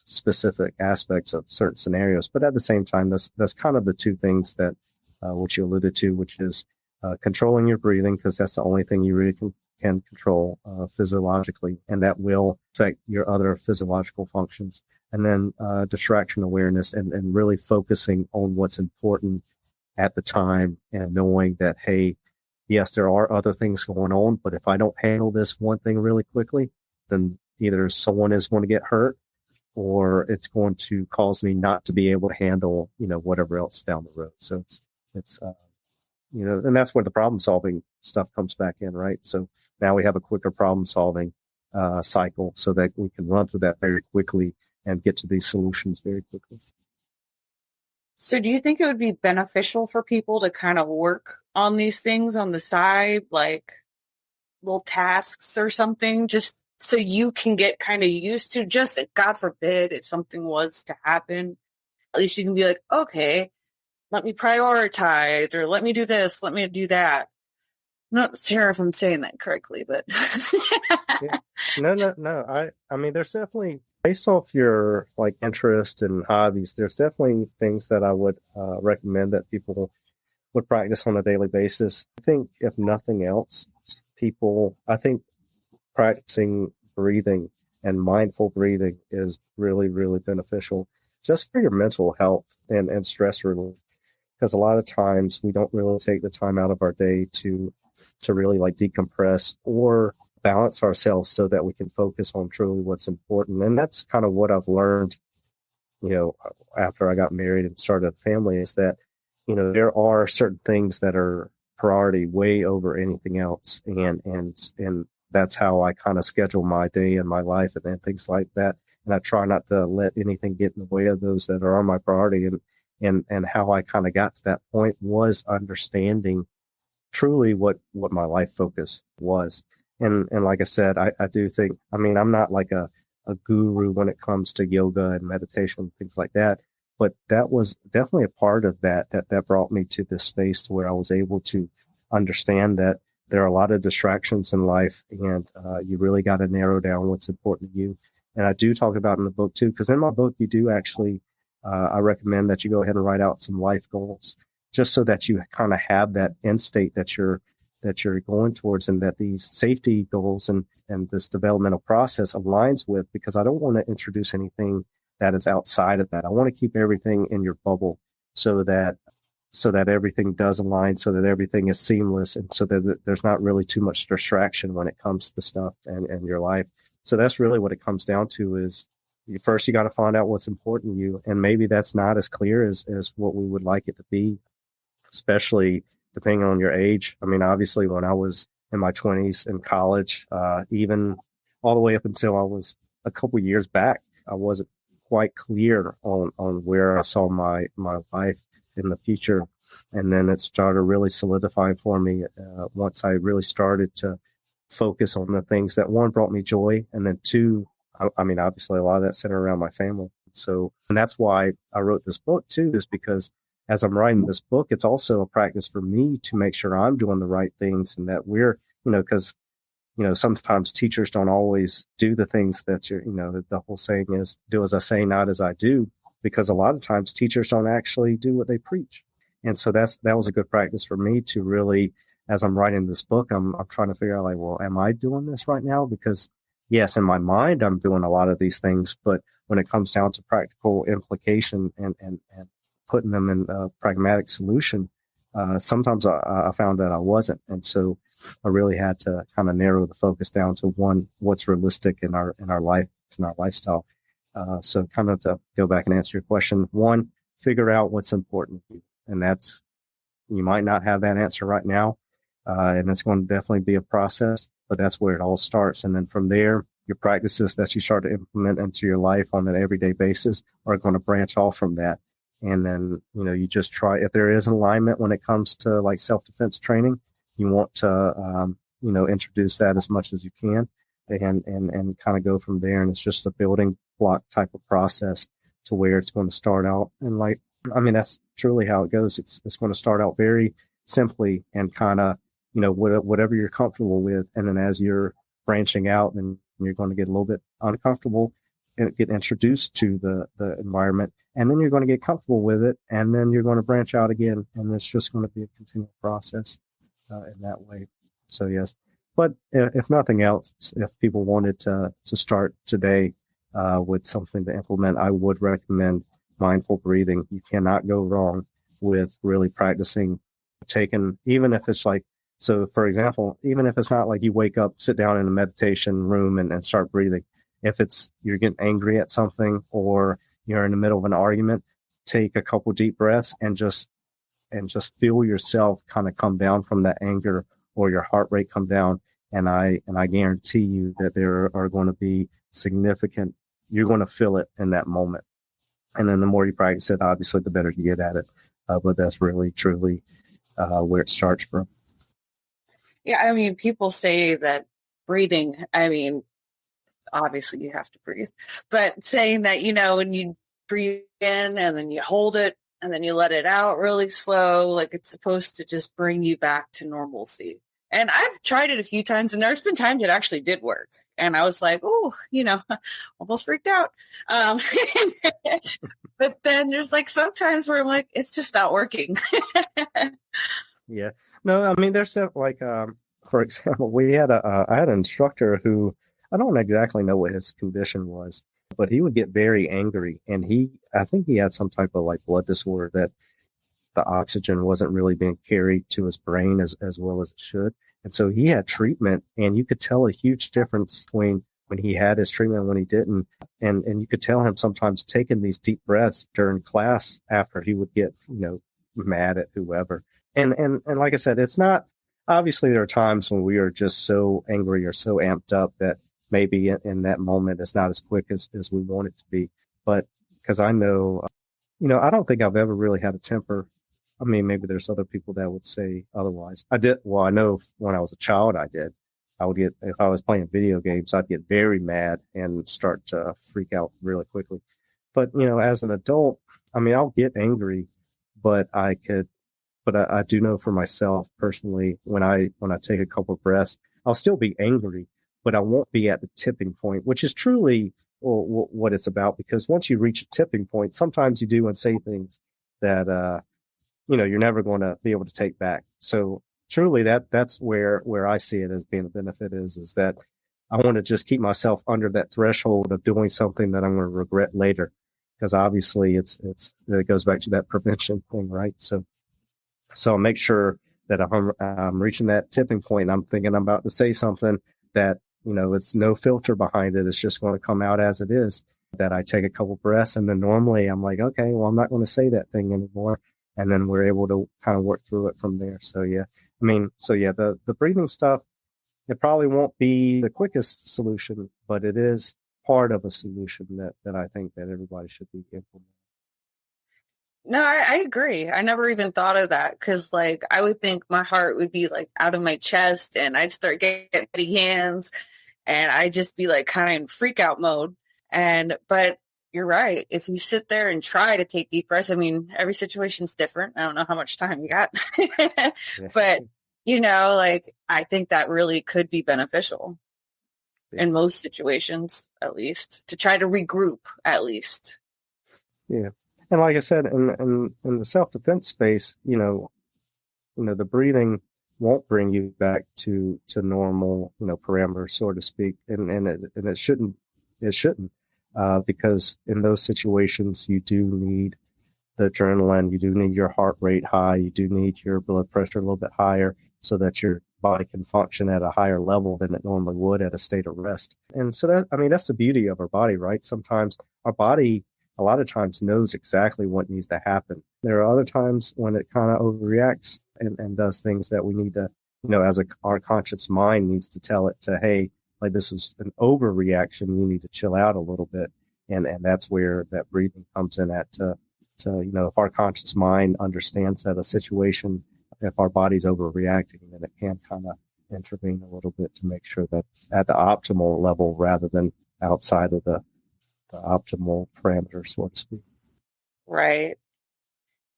specific aspects of certain scenarios. But at the same time, that's kind of the two things that, which you alluded to, which is controlling your breathing, because that's the only thing you really can control physiologically, and that will affect your other physiological functions. And then distraction awareness and really focusing on what's important at the time and knowing that, hey, yes, there are other things going on, but if I don't handle this one thing really quickly, then either someone is going to get hurt or it's going to cause me not to be able to handle, whatever else down the road. So it's and that's where the problem solving stuff comes back in, right? So now we have a quicker problem solving cycle so that we can run through that very quickly and get to these solutions very quickly. So do you think it would be beneficial for people to kind of work on these things on the side, like little tasks or something, just so you can get kind of used to, just God forbid, if something was to happen, at least you can be like, okay, let me prioritize, or let me do this, let me do that. I'm not sure if I'm saying that correctly, but Yeah. No. I mean, there's definitely, based off your like interest and hobbies, there's definitely things that I would recommend that people would practice on a daily basis. I think if nothing else, I think practicing breathing and mindful breathing is really, really beneficial just for your mental health and stress relief. Because a lot of times we don't really take the time out of our day to really like decompress or balance ourselves so that we can focus on truly what's important. And that's kind of what I've learned, after I got married and started a family, is that, there are certain things that are priority way over anything else. And that's how I kind of schedule my day and my life and things like that. And I try not to let anything get in the way of those that are on my priority. And how I kind of got to that point was understanding truly what my life focus was. And like I said, I do think, I'm not like a guru when it comes to yoga and meditation and things like that, but that was definitely a part of that brought me to this space to where I was able to understand that there are a lot of distractions in life, and you really got to narrow down what's important to you. And I do talk about in the book too, because in my book, you do actually, I recommend that you go ahead and write out some life goals, just so that you kind of have that end state that you're going towards, and that these safety goals and this developmental process aligns with, because I don't want to introduce anything that is outside of that. I want to keep everything in your bubble so that everything does align, so that everything is seamless, and so that there's not really too much distraction when it comes to stuff and your life. So that's really what it comes down to is first you got to find out what's important to you. And maybe that's not as clear as what we would like it to be, especially depending on your age. I mean, obviously when I was in my 20s in college, even all the way up until I was a couple years back, I wasn't quite clear on where I saw my life in the future. And then it started really solidifying for me once I really started to focus on the things that, one, brought me joy, and then two, I mean, obviously a lot of that centered around my family. So, and that's why I wrote this book too, is because as I'm writing this book, it's also a practice for me to make sure I'm doing the right things, and that we're, because, sometimes teachers don't always do the things that the whole saying is, do as I say, not as I do, because a lot of times teachers don't actually do what they preach. And so that was a good practice for me to really, as I'm writing this book, I'm trying to figure out, like, well, am I doing this right now? Because yes, in my mind, I'm doing a lot of these things, but when it comes down to practical implication and putting them in a pragmatic solution, sometimes I found that I wasn't. And so I really had to kind of narrow the focus down to, one, what's realistic in our life, in our lifestyle. So kind of to go back and answer your question, one, figure out what's important to you. And that's, you might not have that answer right now. And it's going to definitely be a process, but that's where it all starts. And then from there, your practices that you start to implement into your life on an everyday basis are going to branch off from that. And then, you just try, if there is an alignment when it comes to like self-defense training, you want to, introduce that as much as you can and kind of go from there. And it's just a building block type of process to where it's going to start out. And that's truly how it goes. It's going to start out very simply and kind of, whatever you're comfortable with. And then as you're branching out, and you're going to get a little bit uncomfortable and get introduced to the environment, and then you're going to get comfortable with it, and then you're going to branch out again. And it's just going to be a continual process in that way. So yes, but if nothing else, if people wanted to start today with something to implement, I would recommend mindful breathing. You cannot go wrong with really practicing taking, even if it's like, so for example, even if it's not like you wake up, sit down in a meditation room and start breathing, if it's, you're getting angry at something or you're in the middle of an argument, take a couple deep breaths and just feel yourself kind of come down from that anger, or your heart rate come down. And I guarantee you that there are going to be significant, you're going to feel it in that moment. And then the more you practice it, obviously, the better you get at it. But that's really, truly where it starts from. Yeah, I mean, people say that breathing, obviously you have to breathe, but saying that, when you breathe in and then you hold it and then you let it out really slow, like it's supposed to just bring you back to normalcy. And I've tried it a few times, and there's been times it actually did work. And I was like, oh, almost freaked out. But then there's like sometimes where I'm like, it's just not working. Yeah. No, there's like, for example, I had an instructor who, I don't exactly know what his condition was, but he would get very angry. And I think he had some type of like blood disorder that the oxygen wasn't really being carried to his brain as well as it should. And so he had treatment, and you could tell a huge difference between when he had his treatment and when he didn't. And you could tell him sometimes taking these deep breaths during class after he would get, mad at whoever. And like I said, it's not, obviously there are times when we are just so angry or so amped up that maybe in that moment it's not as quick as we want it to be. But because I know, I don't think I've ever really had a temper. Maybe there's other people that would say otherwise. I did. Well, I know when I was a child, I did. I would get, if I was playing video games, I'd get very mad and start to freak out really quickly. But, as an adult, I'll get angry, but I could but I do know for myself personally, when I take a couple of breaths, I'll still be angry, but I won't be at the tipping point, which is truly what it's about. Because once you reach a tipping point, sometimes you do and say things that, you're never going to be able to take back. So truly that's where I see it as being a benefit is that I want to just keep myself under that threshold of doing something that I'm going to regret later. Because obviously it goes back to that prevention thing, right? So I'll make sure that I'm reaching that tipping point and I'm thinking I'm about to say something that, it's no filter behind it. It's just going to come out as it is, that I take a couple breaths. And then normally I'm like, okay, well, I'm not going to say that thing anymore. And then we're able to kind of work through it from there. So, yeah, the breathing stuff, it probably won't be the quickest solution, but it is part of a solution that I think that everybody should be implementing. No, I agree. I never even thought of that because, like, I would think my heart would be like out of my chest and I'd start getting heavy hands and I'd just be like kind of in freak out mode. But you're right. If you sit there and try to take deep breaths, I mean, every situation's different. I don't know how much time you got, but like, I think that really could be beneficial in most situations, at least, to try to regroup at least. Yeah. And like I said, in the self-defense space, the breathing won't bring you back to normal, parameters, so to speak. And it shouldn't, because in those situations, you do need the adrenaline, you do need your heart rate high, you do need your blood pressure a little bit higher so that your body can function at a higher level than it normally would at a state of rest. And so that's the beauty of our body, right? Sometimes our body, a lot of times, knows exactly what needs to happen. There are other times when it kind of overreacts and does things that we need to, as our conscious mind needs to tell it to, hey, like, this is an overreaction. You need to chill out a little bit. And that's where that breathing comes in at to, if our conscious mind understands that a situation, if our body's overreacting, then it can kind of intervene a little bit to make sure that it's at the optimal level rather than outside of the optimal parameters, so to speak. Right.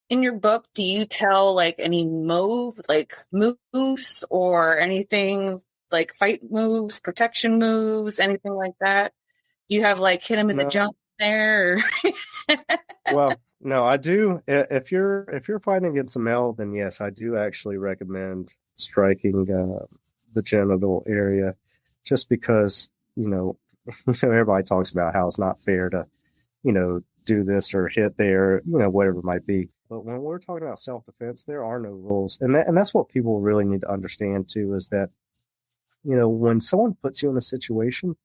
In your book, do you tell like any moves or anything like fight moves, protection moves, anything like that? Do you have like hit him in the junk there? Well, no, I do. If you're fighting against a male, then yes, I do actually recommend striking the genital area, just because everybody talks about how it's not fair to do this or hit there, whatever it might be. But when we're talking about self-defense, there are no rules, and that's what people really need to understand too. Is that when someone puts you in a situation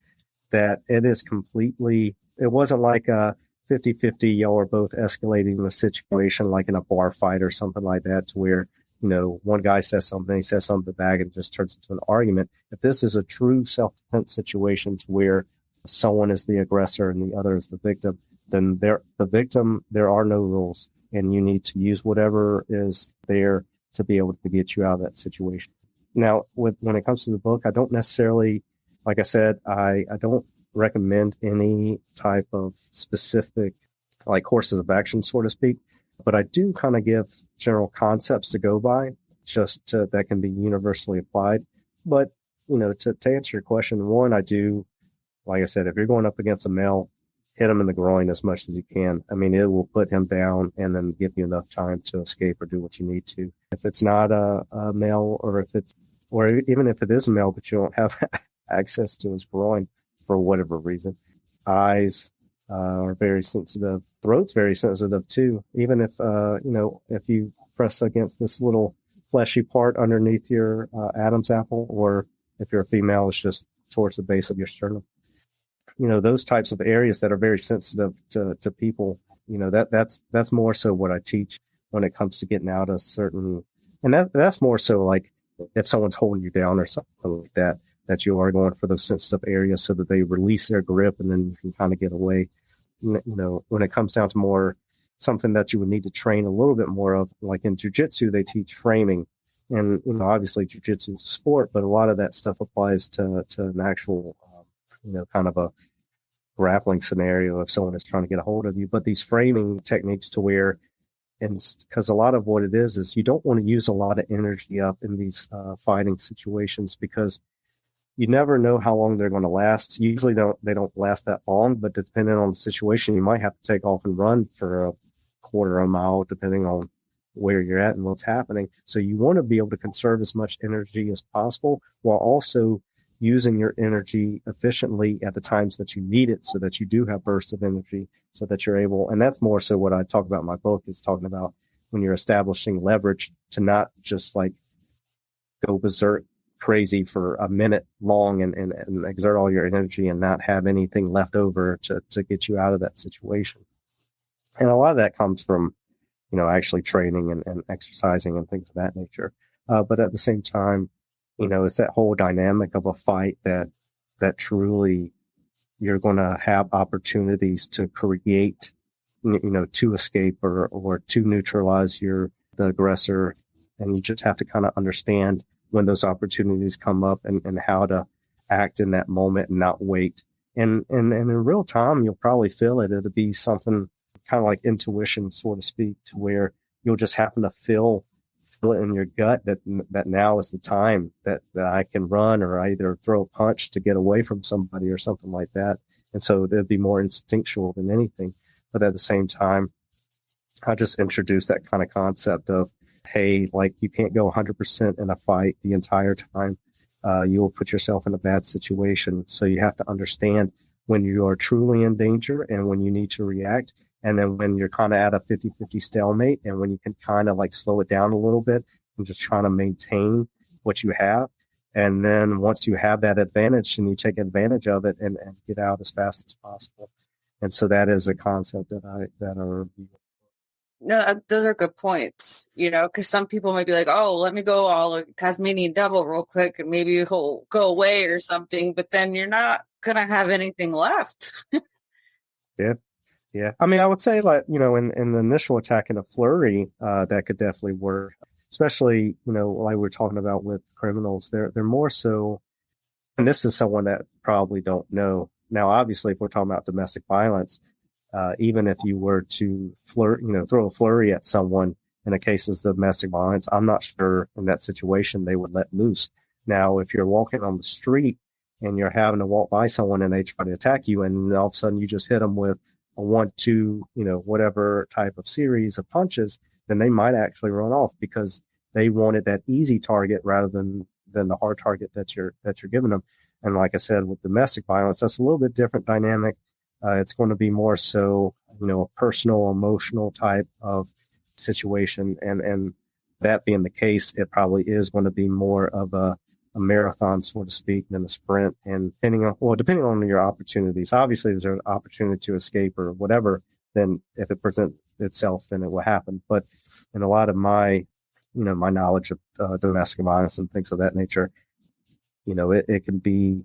that it is completely, it wasn't like a 50-50, y'all are both escalating the situation like in a bar fight or something like that, to where, one guy says something, he says something back, and it just turns into an argument. If this is a true self-defense situation to where someone is the aggressor and the other is the victim, then there are no rules, and you need to use whatever is there to be able to get you out of that situation. Now, when it comes to the book, I don't necessarily, like I said, I don't recommend any type of specific like courses of action, so to speak, but I do kind of give general concepts to go by, that can be universally applied. But, to answer your question, one, I do, like I said, if you're going up against a male, hit him in the groin as much as you can. I mean, it will put him down and then give you enough time to escape or do what you need to. If it's not a male, or even if it is a male, but you don't have access to his groin for whatever reason, eyes are very sensitive. Throat's very sensitive too. Even if, if you press against this little fleshy part underneath your Adam's apple, or if you're a female, it's just towards the base of your sternum. Those types of areas that are very sensitive to people, that's more so what I teach when it comes to getting out of certain, and that's more so like if someone's holding you down or something like that you are going for those sensitive areas so that they release their grip and then you can kind of get away. When it comes down to more something that you would need to train a little bit more of, like in jiu-jitsu, they teach framing. And, obviously jiu-jitsu is a sport, but a lot of that stuff applies to an actual, kind of a grappling scenario if someone is trying to get a hold of you. But these framing techniques to where And because a lot of what it is you don't want to use a lot of energy up in these fighting situations, because you never know how long they're going to last. Usually they don't last that long, but depending on the situation, you might have to take off and run for a quarter of a mile, depending on where you're at and what's happening. So you want to be able to conserve as much energy as possible while also using your energy efficiently at the times that you need it, so that you do have bursts of energy, so that you're able, and that's more so what I talk about in my book, is talking about when you're establishing leverage, to not just like go berserk crazy for a minute long and exert all your energy and not have anything left over to get you out of that situation. And a lot of that comes from, actually training and exercising and things of that nature. But at the same time, it's that whole dynamic of a fight that truly you're going to have opportunities to create, to escape or to neutralize the aggressor. And you just have to kind of understand when those opportunities come up and how to act in that moment and not wait. And in real time, you'll probably feel it. It'll be something kind of like intuition, so to speak, to where you'll just happen to feel it in your gut that now is the time that I can run or either throw a punch to get away from somebody or something like that. And so it'd be more instinctual than anything. But at the same time, I just introduced that kind of concept of, hey, like you can't go 100% in a fight the entire time. You will put yourself in a bad situation. So you have to understand when you are truly in danger and when you need to react. And then when you're kind of at a 50-50 stalemate and when you can kind of like slow it down a little bit and just trying to maintain what you have. And then once you have that advantage, and you take advantage of it and get out as fast as possible. And so that is a concept that I review. No, those are good points, because some people might be like, oh, let me go all Tasmanian devil real quick and maybe he'll go away or something, but then you're not going to have anything left. Yeah. I mean, I would say like, in the initial attack in a flurry, that could definitely work, especially, like we're talking about with criminals, they're more so, and this is someone that probably don't know. Now, obviously, if we're talking about domestic violence, even if you were to throw a flurry at someone in a case of domestic violence, I'm not sure in that situation they would let loose. Now, if you're walking on the street and you're having to walk by someone and they try to attack you, and all of a sudden you just hit them with a 1-2, whatever type of series of punches, then they might actually run off because they wanted that easy target rather than the hard target that you're giving them. And like I said, with domestic violence, that's a little bit different dynamic. It's going to be more so, a personal, emotional type of situation. And that being the case, it probably is going to be more of a marathon, so to speak, than a sprint. And depending on your opportunities, obviously there's an opportunity to escape or whatever, then if it presents itself, then it will happen. But in a lot of my knowledge of domestic violence and things of that nature, it can be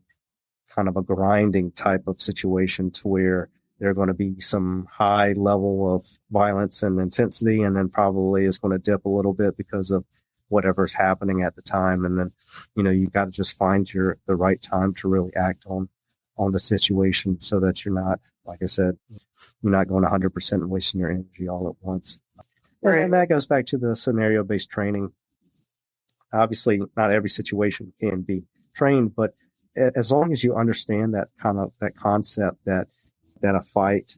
kind of a grinding type of situation to where there are going to be some high level of violence and intensity, and then probably is going to dip a little bit because of whatever's happening at the time. And then, you've got to just find the right time to really act on the situation so that you're not, like I said, you're not going 100% and wasting your energy all at once. Right. And that goes back to the scenario-based training. Obviously, not every situation can be trained, but as long as you understand that concept that a fight,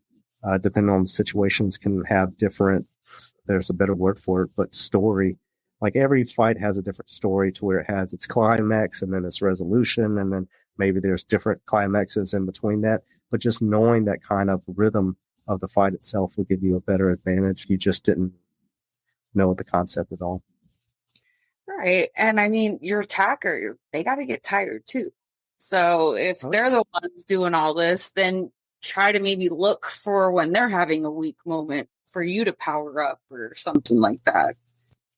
depending on the situations, can have different, there's a better word for it, but story. Like every fight has a different story to where it has its climax and then its resolution. And then maybe there's different climaxes in between that. But just knowing that kind of rhythm of the fight itself will give you a better advantage. You just didn't know the concept at all. Right. And I mean, your attacker, they got to get tired too. So if they're the ones doing all this, then try to maybe look for when they're having a weak moment for you to power up or something like that.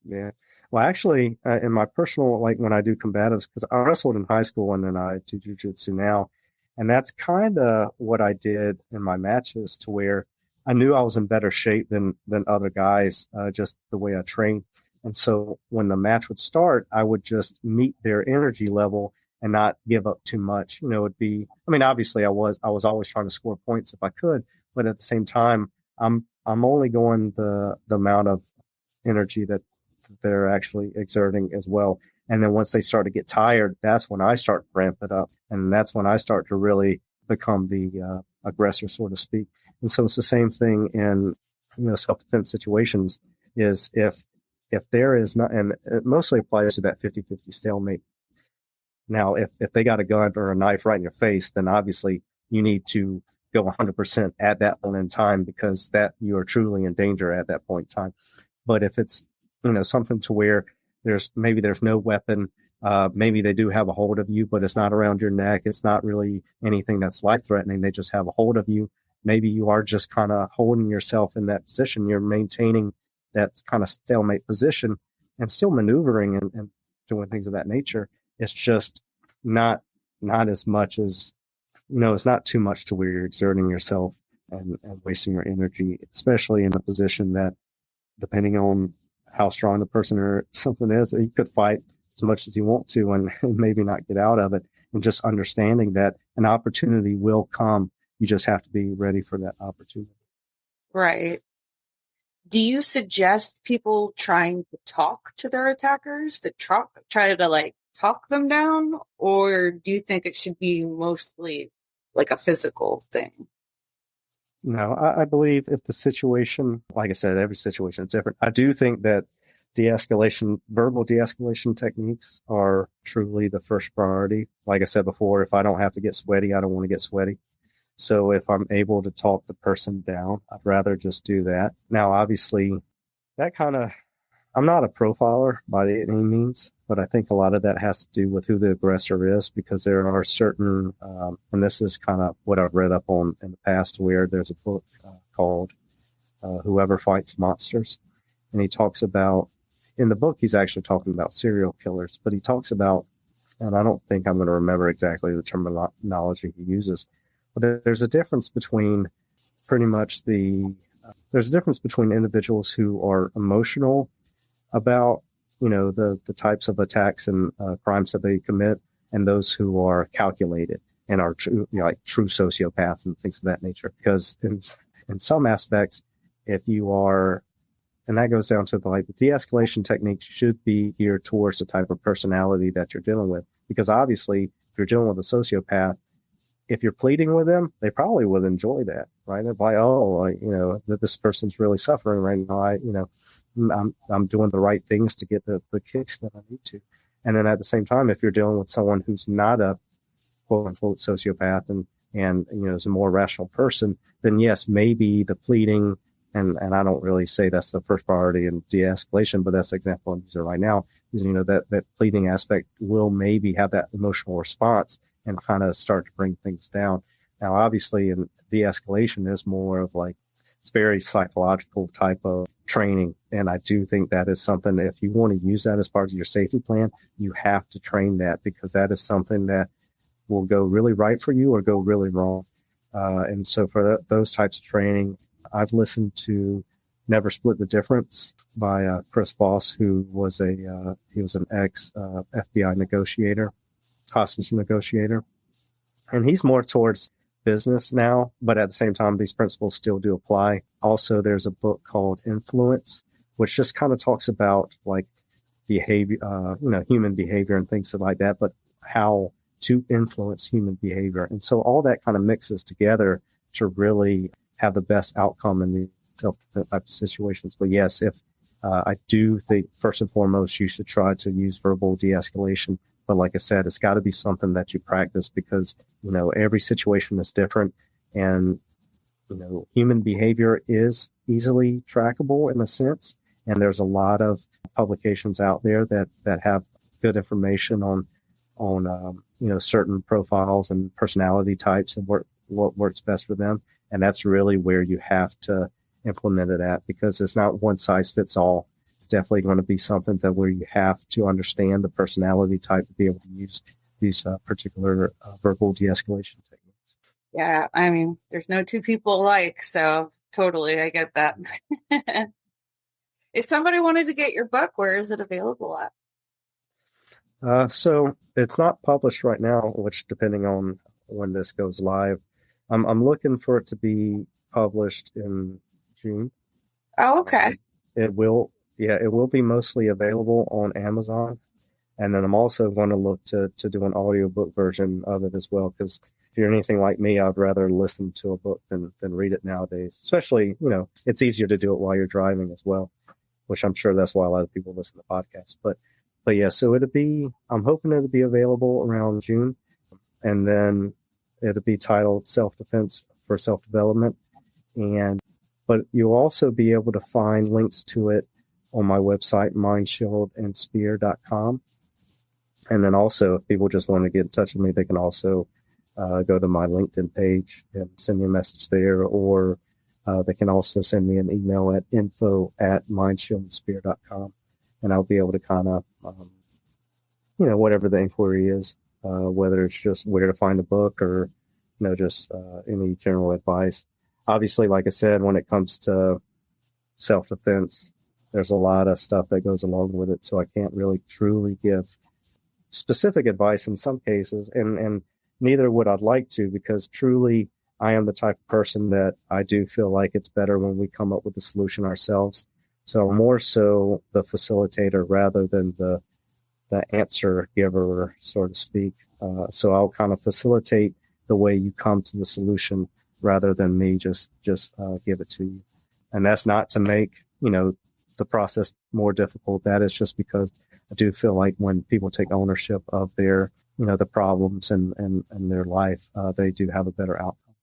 Yeah. Well, actually, in my personal, like when I do combatives, because I wrestled in high school and then I do jiu-jitsu now. And that's kind of what I did in my matches, to where I knew I was in better shape than other guys, just the way I trained. And so when the match would start, I would just meet their energy level and not give up too much. It'd be, obviously I was always trying to score points if I could, but at the same time, I'm only going the amount of energy that they're actually exerting as well. And then once they start to get tired, that's when I start to ramp it up. And that's when I start to really become the aggressor, so to speak. And so it's the same thing in, self-defense situations is if there is not, and it mostly applies to that 50-50 stalemate. Now, if they got a gun or a knife right in your face, then obviously you need to go 100% at that point in time, because that you are truly in danger at that point in time. But if it's, something to where there's no weapon, maybe they do have a hold of you, but it's not around your neck. It's not really anything that's life threatening. They just have a hold of you. Maybe you are just kind of holding yourself in that position. You're maintaining that kind of stalemate position and still maneuvering and doing things of that nature. It's just not as much as, it's not too much to where you're exerting yourself and wasting your energy, especially in a position that, depending on how strong the person or something is, you could fight as much as you want to and maybe not get out of it. And just understanding that an opportunity will come. You just have to be ready for that opportunity. Right. Do you suggest people trying to talk to their attackers, to try to talk them down? Or do you think it should be mostly like a physical thing? No, I believe if the situation, like I said, every situation is different. I do think that verbal de-escalation techniques are truly the first priority. Like I said before, if I don't have to get sweaty, I don't want to get sweaty. So if I'm able to talk the person down, I'd rather just do that. Now, obviously, I'm not a profiler by any means, but I think a lot of that has to do with who the aggressor is, because there are certain, and this is kind of what I've read up on in the past, where there's a book called Whoever Fights Monsters. And he talks about, in the book, he's actually talking about serial killers, but he talks about, and I don't think I'm going to remember exactly the terminology he uses, but there's a difference between there's a difference between individuals who are emotional about, the types of attacks and crimes that they commit, and those who are calculated and are true, true sociopaths and things of that nature. Because in some aspects, if you are, and that goes down to the de-escalation techniques should be geared towards the type of personality that you're dealing with. Because obviously, if you're dealing with a sociopath, if you're pleading with them, they probably would enjoy that, right? They're like, that this person's really suffering right now. I'm doing the right things to get the kicks that I need to. And then at the same time, if you're dealing with someone who's not a quote unquote sociopath and is a more rational person, then yes, maybe the pleading, and I don't really say that's the first priority in de-escalation, but that's the example I'm using right now, is, that pleading aspect will maybe have that emotional response and kind of start to bring things down. Now, obviously, in de-escalation is more of it's very psychological type of training. And I do think that is something that if you want to use that as part of your safety plan, you have to train that, because that is something that will go really right for you or go really wrong. And so for those types of training, I've listened to Never Split the Difference by Chris Voss, who was he was an ex FBI negotiator, hostage negotiator. And he's more towards business now, but at the same time, these principles still do apply. Also, there's a book called Influence, which just kind of talks about behavior, human behavior and things like that, but how to influence human behavior. And so all that kind of mixes together to really have the best outcome in these type of situations. But yes, if I do think first and foremost, you should try to use verbal de-escalation. But like I said, it's got to be something that you practice, because, every situation is different, and, human behavior is easily trackable in a sense. And there's a lot of publications out there that have good information on certain profiles and personality types and what works best for them. And that's really where you have to implement it at, because it's not one size fits all. It's definitely going to be something that where you have to understand the personality type to be able to use these particular verbal de-escalation techniques. Yeah, I mean, there's no two people alike, so totally, I get that. If somebody wanted to get your book, where is it available at? So it's not published right now, which depending on when this goes live, I'm looking for it to be published in June. Oh, okay. It will Yeah, it will be mostly available on Amazon. And then I'm also going to look to do an audiobook version of it as well, because if you're anything like me, I'd rather listen to a book than read it nowadays. Especially, it's easier to do it while you're driving as well, which I'm sure that's why a lot of people listen to podcasts. But yeah, so I'm hoping it'll be available around June, and then it'll be titled Self-Defense for Self-Development. But you'll also be able to find links to it on my website, mindshieldandspear.com. And then also, if people just want to get in touch with me, they can also go to my LinkedIn page and send me a message there, or they can also send me an email at info@mindshieldandspear.com, and I'll be able to kind of, whatever the inquiry is, whether it's just where to find a book or, just any general advice. Obviously, like I said, when it comes to self-defense, there's a lot of stuff that goes along with it, so I can't really truly give specific advice in some cases, and neither would I'd like to, because truly I am the type of person that I do feel like it's better when we come up with the solution ourselves. So more so the facilitator rather than the answer giver, so to speak. So I'll kind of facilitate the way you come to the solution rather than me just give it to you. And that's not to make, the process more difficult. That is just because I do feel like when people take ownership of their, the problems and their life, they do have a better outcome.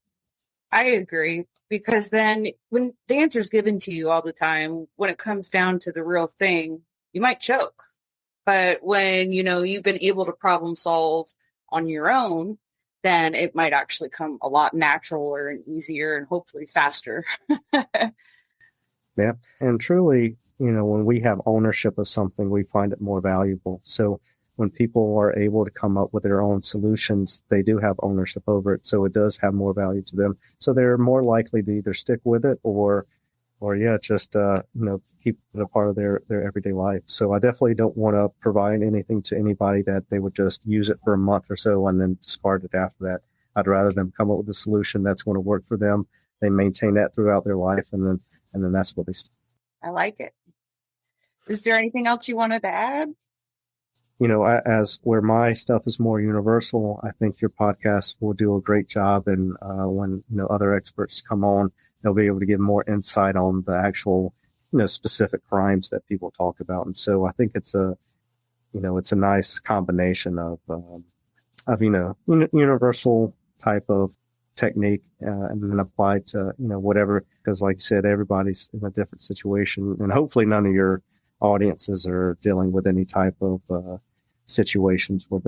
I agree, because then when the answer is given to you all the time, when it comes down to the real thing, you might choke. But when, you've been able to problem solve on your own, then it might actually come a lot naturaler and easier and hopefully faster. Yeah. And truly, when we have ownership of something, we find it more valuable. So when people are able to come up with their own solutions, they do have ownership over it. So it does have more value to them. So they're more likely to either stick with it or just, keep it a part of their everyday life. So I definitely don't want to provide anything to anybody that they would just use it for a month or so and then discard it after that. I'd rather them come up with a solution that's going to work for them. They maintain that throughout their life, and then that's what they stick. I like it. Is there anything else you wanted to add? As where my stuff is more universal, I think your podcast will do a great job. And when, other experts come on, they'll be able to give more insight on the actual, specific crimes that people talk about. And so I think it's a nice combination of universal type of technique and then applied to, whatever, because like you said, everybody's in a different situation, and hopefully none of your audiences are dealing with any type of situations where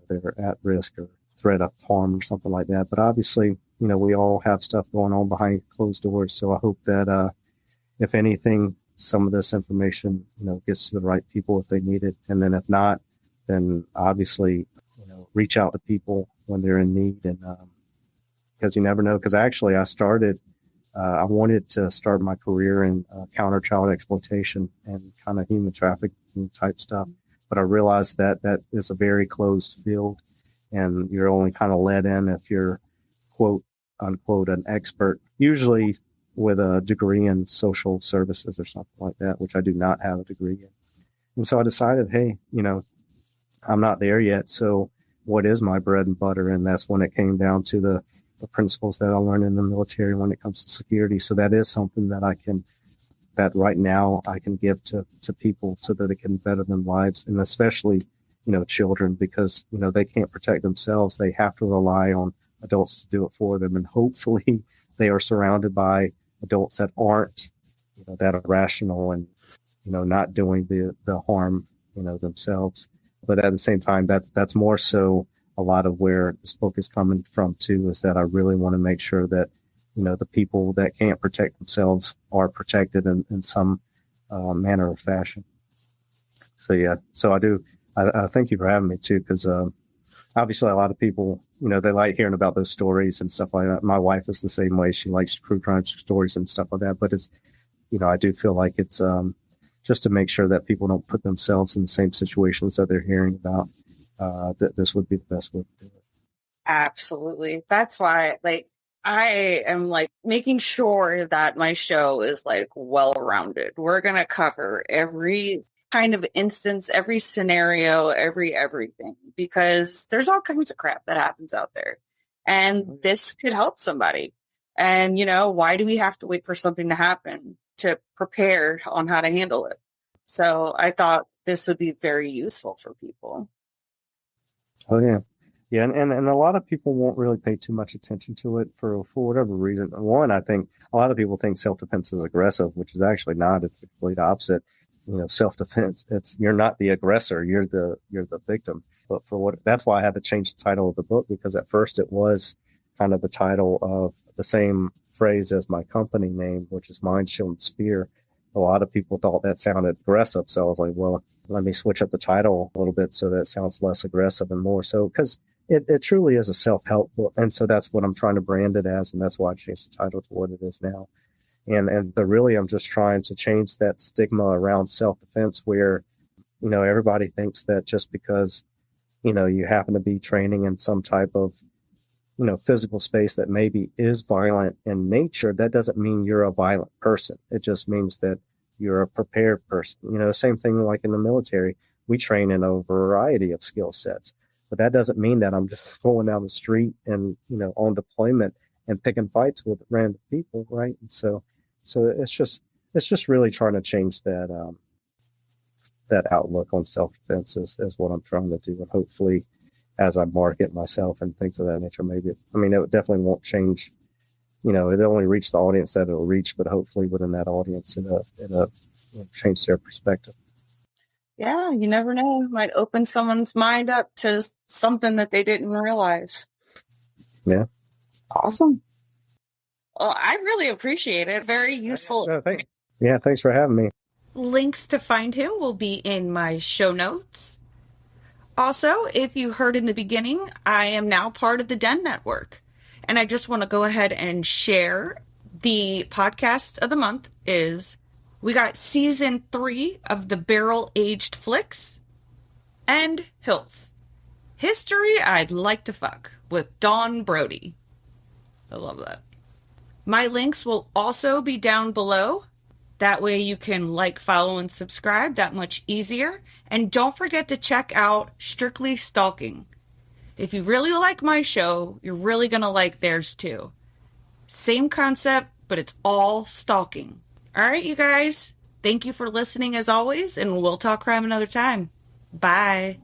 they're at risk or threat of harm or something like that. But obviously, we all have stuff going on behind closed doors. So I hope that if anything, some of this information, gets to the right people if they need it. And then if not, then obviously, reach out to people when they're in need. And because you never know, because actually I wanted to start my career in counter child exploitation and kind of human trafficking type stuff. But I realized that is a very closed field, and you're only kind of let in if you're, quote unquote, an expert, usually with a degree in social services or something like that, which I do not have a degree in. And so I decided, hey, I'm not there yet. So what is my bread and butter? And that's when it came down to the principles that I learned in the military when it comes to security. So that is something that right now I can give to people so that it can better their lives, and especially, children, because, they can't protect themselves. They have to rely on adults to do it for them. And hopefully they are surrounded by adults that aren't, that are rational and, not doing the harm, themselves. But at the same time, that's more so a lot of where this book is coming from too, is that I really want to make sure that, the people that can't protect themselves are protected in some manner or fashion. So, yeah, so I thank you for having me too, because obviously a lot of people, they like hearing about those stories and stuff like that. My wife is the same way. She likes true crime stories and stuff like that. But it's, I do feel like it's just to make sure that people don't put themselves in the same situations that they're hearing about, that this would be the best way to do it. Absolutely. That's why, I am like making sure that my show is like well-rounded. We're going to cover every kind of instance, every scenario, everything, because there's all kinds of crap that happens out there. And this could help somebody. And, why do we have to wait for something to happen to prepare on how to handle it? So I thought this would be very useful for people. Oh, yeah. Yeah, and a lot of people won't really pay too much attention to it for whatever reason. One, I think a lot of people think self-defense is aggressive, which is actually not. It's the complete opposite. Self-defense, you're not the aggressor, you're the victim. But that's why I had to change the title of the book, because at first it was kind of the title of the same phrase as my company name, which is Mind, Shield, and Spear. A lot of people thought that sounded aggressive, so I was like, well, let me switch up the title a little bit so that it sounds less aggressive and more so, because it truly is a self-help book. And so that's what I'm trying to brand it as. And that's why I changed the title to what it is now. But really, I'm just trying to change that stigma around self-defense where, everybody thinks that just because, you happen to be training in some type of, physical space that maybe is violent in nature, that doesn't mean you're a violent person. It just means that you're a prepared person. Same thing like in the military. We train in a variety of skill sets. But that doesn't mean that I'm just going down the street and, on deployment and picking fights with random people, right? And so it's just really trying to change that outlook on self-defense is what I'm trying to do. And hopefully, as I market myself and things of that nature, it definitely won't change. It only reach the audience that it'll reach, but hopefully within that audience, it'll change their perspective. Yeah, you never know. It might open someone's mind up to something that they didn't realize. Yeah. Awesome. Well, I really appreciate it. Very useful. Thanks for having me. Links to find him will be in my show notes. Also, if you heard in the beginning, I am now part of the Den Network. And I just want to go ahead and share the podcast of the month is... We got season 3 of the Barrel Aged Flicks and Hilf. History I'd Like to Fuck with Dawn Brody. I love that. My links will also be down below. That way you can like, follow, and subscribe. That much easier. And don't forget to check out Strictly Stalking. If you really like my show, you're really going to like theirs too. Same concept, but it's all stalking. All right, you guys. Thank you for listening as always, and we'll talk crime another time. Bye.